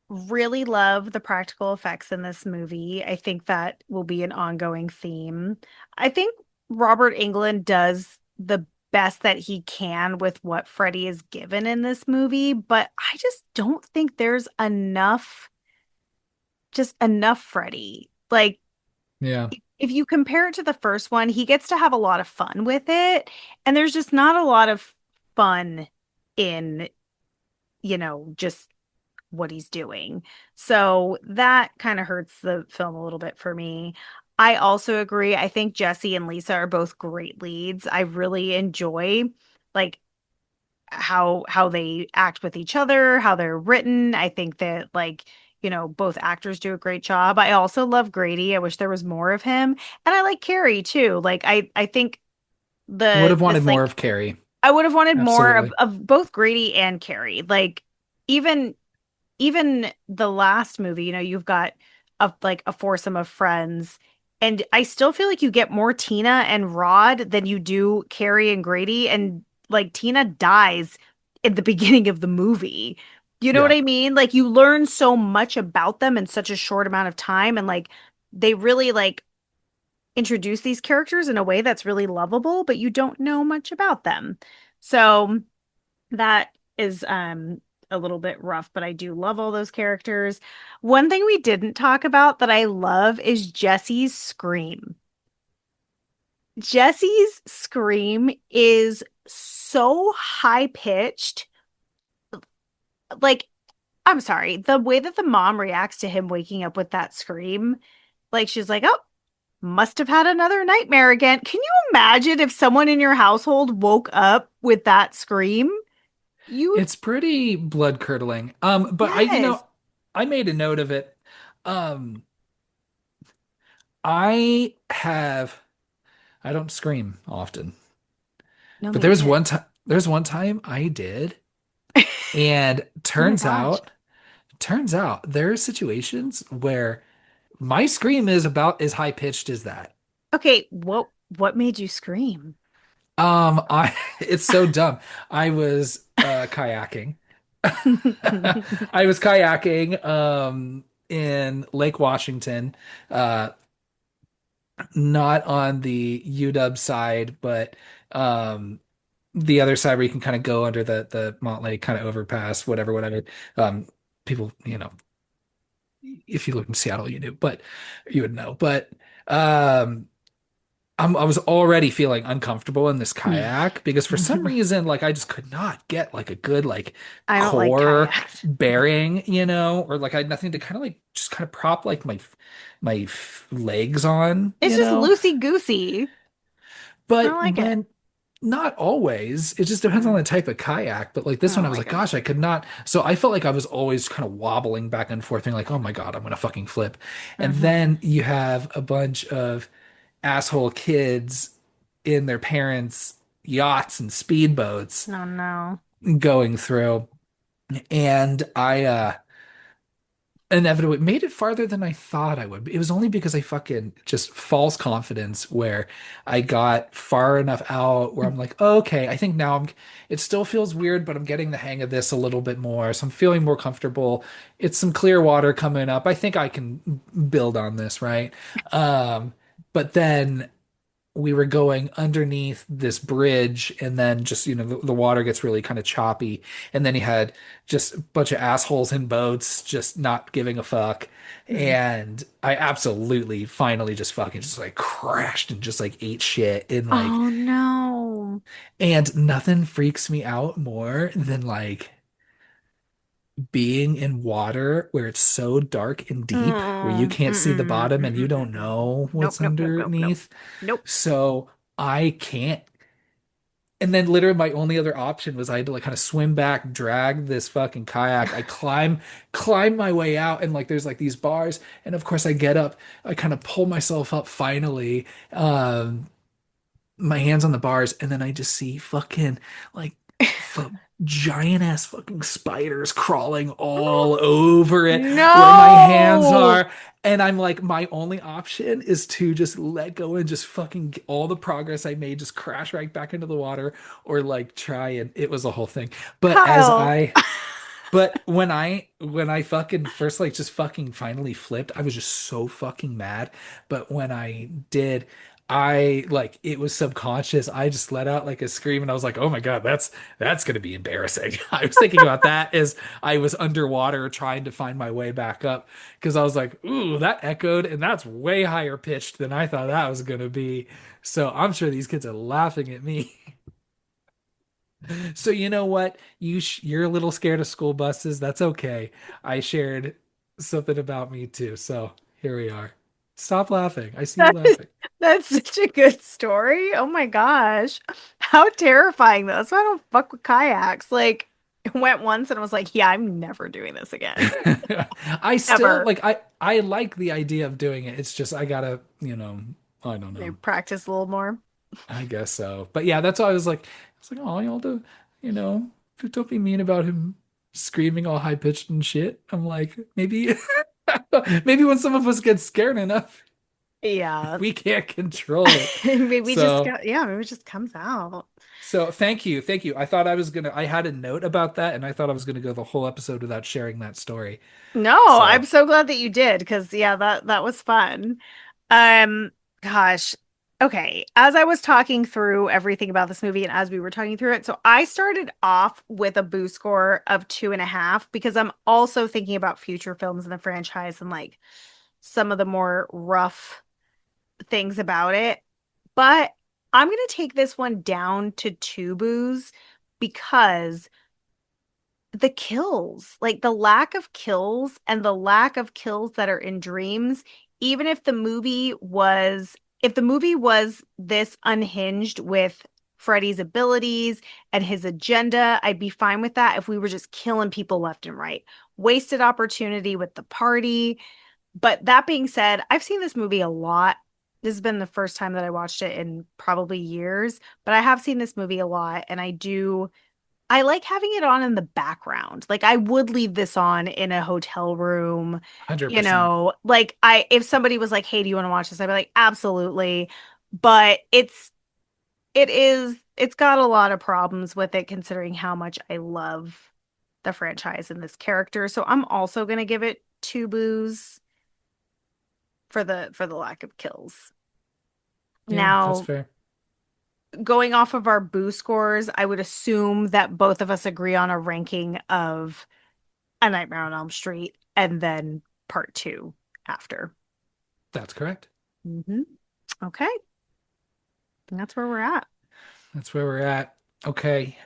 really love the practical effects in this movie. I think that will be an ongoing theme. I think Robert Englund does the best that he can with what Freddy is given in this movie, but I just don't think there's enough Freddy. Like, Yeah. if you compare it to the first one, he gets to have a lot of fun with it, and there's just not a lot of fun in, just what he's doing. So that kind of hurts the film a little bit for me. I also agree. I think Jesse and Lisa are both great leads. I really enjoy like how they act with each other, how they're written. I think that both actors do a great job. I also love Grady. I wish there was more of him. And I like Carrie too. Like I think Would the have wanted this more like of Carrie. I would have wanted more of, Absolutely. of both Grady and Carrie. Like even even the last movie, you've got a foursome of friends, and I still feel like you get more Tina and Rod than you do Carrie and Grady, and like Tina dies in the beginning of the movie. You know what Yeah. I mean? Like you learn so much about them in such a short amount of time, and like they really introduce these characters in a way that's really lovable, but you don't know much about them. So that is a little bit rough, but I do love all those characters. One thing we didn't talk about that I love is Jesse's scream. Jesse's scream is so high pitched. Like, I'm sorry, the way that the mom reacts to him waking up with that scream, like she's like, "Oh, must have had another nightmare again." Can you imagine if someone in your household woke up with that scream? You, It's pretty blood curdling. But yes. I made a note of it. Um, I have, I don't scream often, No, but me either. there's one time I did, and Oh my gosh. turns out there are situations where my scream is about as high pitched as that. Okay, what made you scream? It's so dumb. I was kayaking. I was kayaking in Lake Washington, uh not on the UW side, but um the other side where you can kind of go under the Montlake kind of overpass, whatever. Um People, if you live in Seattle, you knew, but you would know. But um I was already feeling uncomfortable in this kayak because for some reason, like I just could not get like a good like I don't like core kayaks. bearing, or like I had nothing to kind of like just kind of prop like legs on, It's just loosey goosey. I But don't like it. when not always, it just depends on Mm, the type of kayak. But like I this one, don't I was like like, it. gosh, I could not. So I felt like I was always kind of wobbling back and forth, being like, oh my God, I'm gonna fucking flip. And Hmm. then you have a bunch of asshole kids in their parents' yachts and speedboats No, no. going through. And I inevitably made it farther than I thought I would. It was only because I fucking just false confidence where I got far enough out where I'm like, oh, okay, I think now it still feels weird, but I'm getting the hang of this a little bit more. So I'm feeling more comfortable. It's some clear water coming up. I think I can build on this, right? Um, but then we were going underneath this bridge and then just the water gets really kind of choppy and then you had just a bunch of assholes in boats just not giving a fuck, and I absolutely finally just fucking just like crashed and just like ate shit and like, Oh no. and nothing freaks me out more than like being in water where it's so dark and deep where you Mm, can't see the mm-mm, bottom and you don't mm-mm. know Nope, what's nope, nope, nope, nope. underneath. Nope. So I can't. And then literally my only other option was I had to like kind of swim back, drag this fucking kayak. I climb my way out, and like there's like these bars, and of course I get up, I kind of pull myself up finally, my hands on the bars, and then I just see fucking like f giant ass fucking spiders crawling all over it where my hands No. are. And I'm like, my only option is to just let go and just fucking all the progress I made just crash right back into the water or like try and it was a whole thing. But as Kyle. I but when I fucking first like just fucking finally flipped, I was just so fucking mad. But when I did, I like it was subconscious. I just let out like a scream and I was like, "Oh my God, that's gonna be embarrassing." I was thinking about that as I was underwater trying to find my way back up because I was like, "Ooh, that echoed and that's way higher pitched than I thought that was gonna be." So I'm sure these kids are laughing at me. So you know what? You're a little scared of school buses. That's okay. I shared something about me too. So here we are. Stop laughing. I see you That is, laughing. that's such a good story. Oh my gosh. How terrifying though. That's why I don't fuck with kayaks. Like, I went once and I was like, yeah, I'm never doing this again. I still Ever. like I like the idea of doing it. It's just I gotta, I don't Maybe know. practice a little more. I guess so. But yeah, that's why I was like, oh, y'all do, you know, don't be mean about him screaming all high pitched and shit. I'm like, maybe maybe when some of us get scared enough. Yeah. We can't control it. Maybe just So, go, yeah, maybe it just comes out. so thank you. Thank you. I had a note about that and I thought I was gonna go the whole episode without sharing that story. No, I'm So, so glad that you did because yeah, that was fun. Um, gosh. Okay. As I was talking through everything about this movie and as we were talking through it, so I started off with a boo score of 2.5 because I'm also thinking about future films in the franchise and like some of the more rough things about it. But I'm gonna take this one down to two boos because the kills, like the lack of kills and the lack of kills that are in dreams, even if the movie was this unhinged with Freddy's abilities and his agenda, I'd be fine with that if we were just killing people left and right. Wasted opportunity with the party. But that being said, I've seen this movie a lot. This has been the first time that I watched it in probably years, but I have seen this movie a lot and I like having it on in the background. Like I would leave this on in a hotel room, 100%. like I if somebody was like, "Hey, do you want to watch this?" I'd be like, "Absolutely." But it's got a lot of problems with it considering how much I love the franchise and this character. So I'm also going to give it two boos for the lack of kills. Yeah, that's Now, fair. going off of our boo scores, I would assume that both of us agree on a ranking of A Nightmare on Elm Street, and then part two after. That's correct. Hmm. Okay, that's where we're at. That's where we're at. Okay.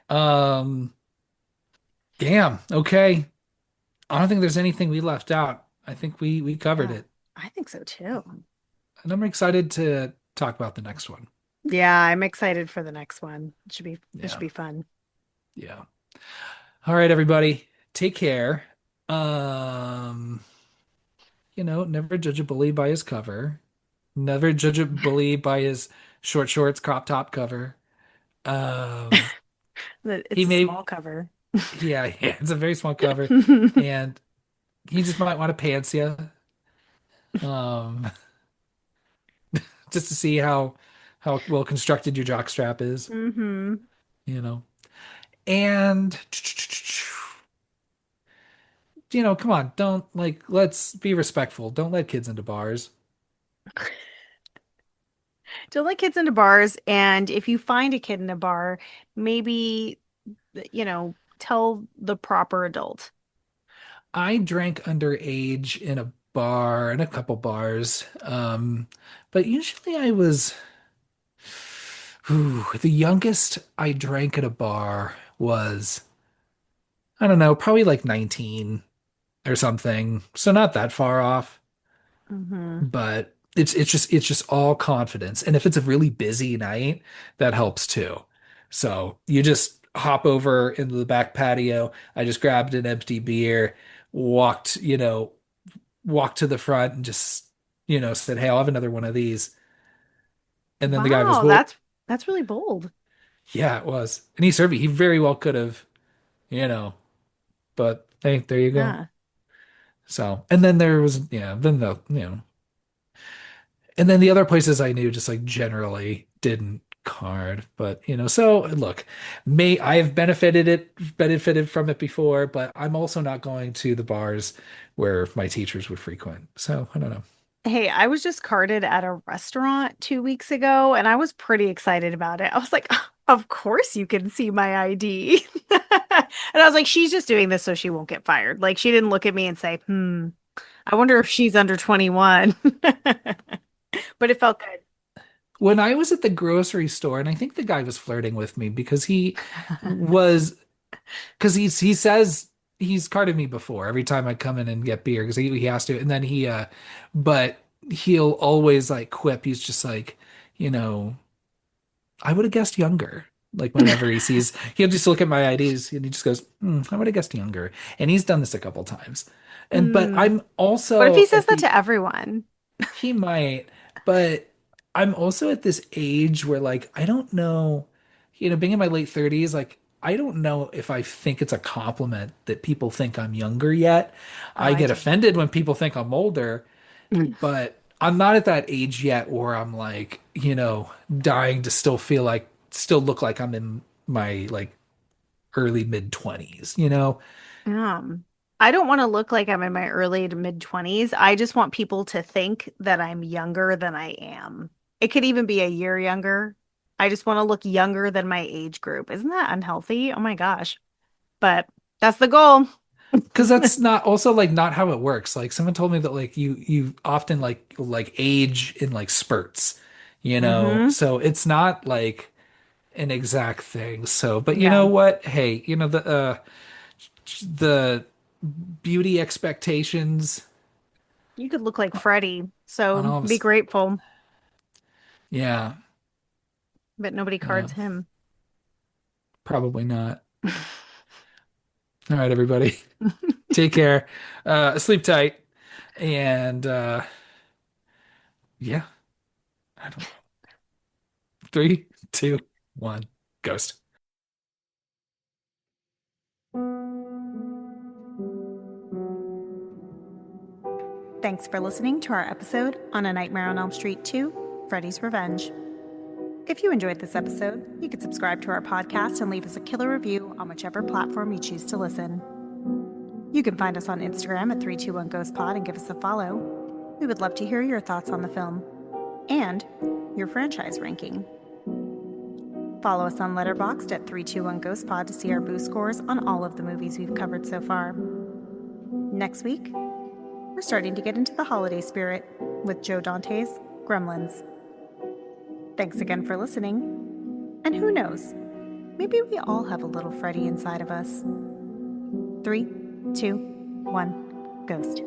Damn. Okay. I don't think there's anything we left out. I think we covered Yeah, it. I think so too. And I'm excited to talk about the next one. Yeah, I'm excited for the next one. It should Yeah. be fun. Yeah. All right, everybody. Take care. Um, never judge a bully by his cover. Never judge a bully by his short shorts crop top cover. Um, he It's a may small cover. yeah, yeah, it's a very small cover and he just might want to pants you. Um, just to see how well constructed your jock strap is, Hmm. you know. And come on, don't like let's be respectful. Don't let kids into bars. Don't let kids into bars, and if you find a kid in a bar, maybe tell the proper adult. I drank underage in a bar, in a couple bars. But usually I was the youngest I drank at a bar was, I don't know, probably like 19 or something. So not that far off. Hmm. But it's just all confidence. And if it's a really busy night, that helps too. So you just hop over into the back patio. I just grabbed an empty beer, walked, walked to the front and just, said, "Hey, I'll have another one of these." And then the guy goes, Wow, "Well, that's really bold. Yeah, it was. And he served me. He very well could have, you know, but hey, there you go. Ah. So, and then there was, yeah, then and then the other places I knew just like generally didn't card. But, so look, I have benefited from it before, but I'm also not going to the bars where my teachers would frequent. So I don't know. Hey, I was just carded at a restaurant 2 weeks ago and I was pretty excited about it. I was like, of course you can see my ID. And I was like, she's just doing this so she won't get fired. Like, she didn't look at me and say, I wonder if she's under 21. But it felt When I was at the grocery store, and I think the guy was flirting with me because was he says he's carded me before every time I come in and get beer because he has to, and then but he'll always like quip. He's just like, you know, I would have guessed younger. Like good. whenever he'll just look at my IDs and he just goes, I would have guessed younger. And he's done this a couple times. But Hmm. I'm What if he also says at that the to everyone? he might, but I'm also at this age where like I don't know, being in my late 30s, like I don't know if I think it's a compliment that people think I'm younger yet. Oh, I I get do. offended when people think I'm older, Mm. but I'm not at that age yet where I'm like, dying to still look like I'm in my like early mid 20s, you know? Um, I don't want to look like I'm in my early to mid 20s. I just want people to think that I'm younger than I am. It could even be a year younger. I just want to look younger than my age group. Isn't that unhealthy? Oh my gosh. But that's the goal. Because that's not also like not how it works. Like someone told me that like you often like age in like spurts, Hmm. So it's not like an exact thing. So, but you know Yeah. what? Hey, the beauty expectations You could look like Freddy. on So all of be us. grateful. Yeah, But nobody yeah, cards him. probably not. All right, everybody. Take care. Sleep tight. And yeah, I don't know. 3, 2, 1, ghost. Thanks for listening to our episode on A Nightmare on Elm Street 2, Freddy's Revenge. If you enjoyed this episode, you could subscribe to our podcast and leave us a killer review on whichever platform you choose to listen. You can find us on Instagram at 321 Ghost Pod and give us a follow. We would love to hear your thoughts on the film and your franchise ranking. Follow us on Letterboxd at 321 Ghost Pod to see our boo scores on all of the movies we've covered so far. Next week, we're starting to get into the holiday spirit with Joe Dante's Gremlins. Thanks again for listening. And who knows, maybe we all have a little Freddy inside of us. 3, 2, 1, ghost.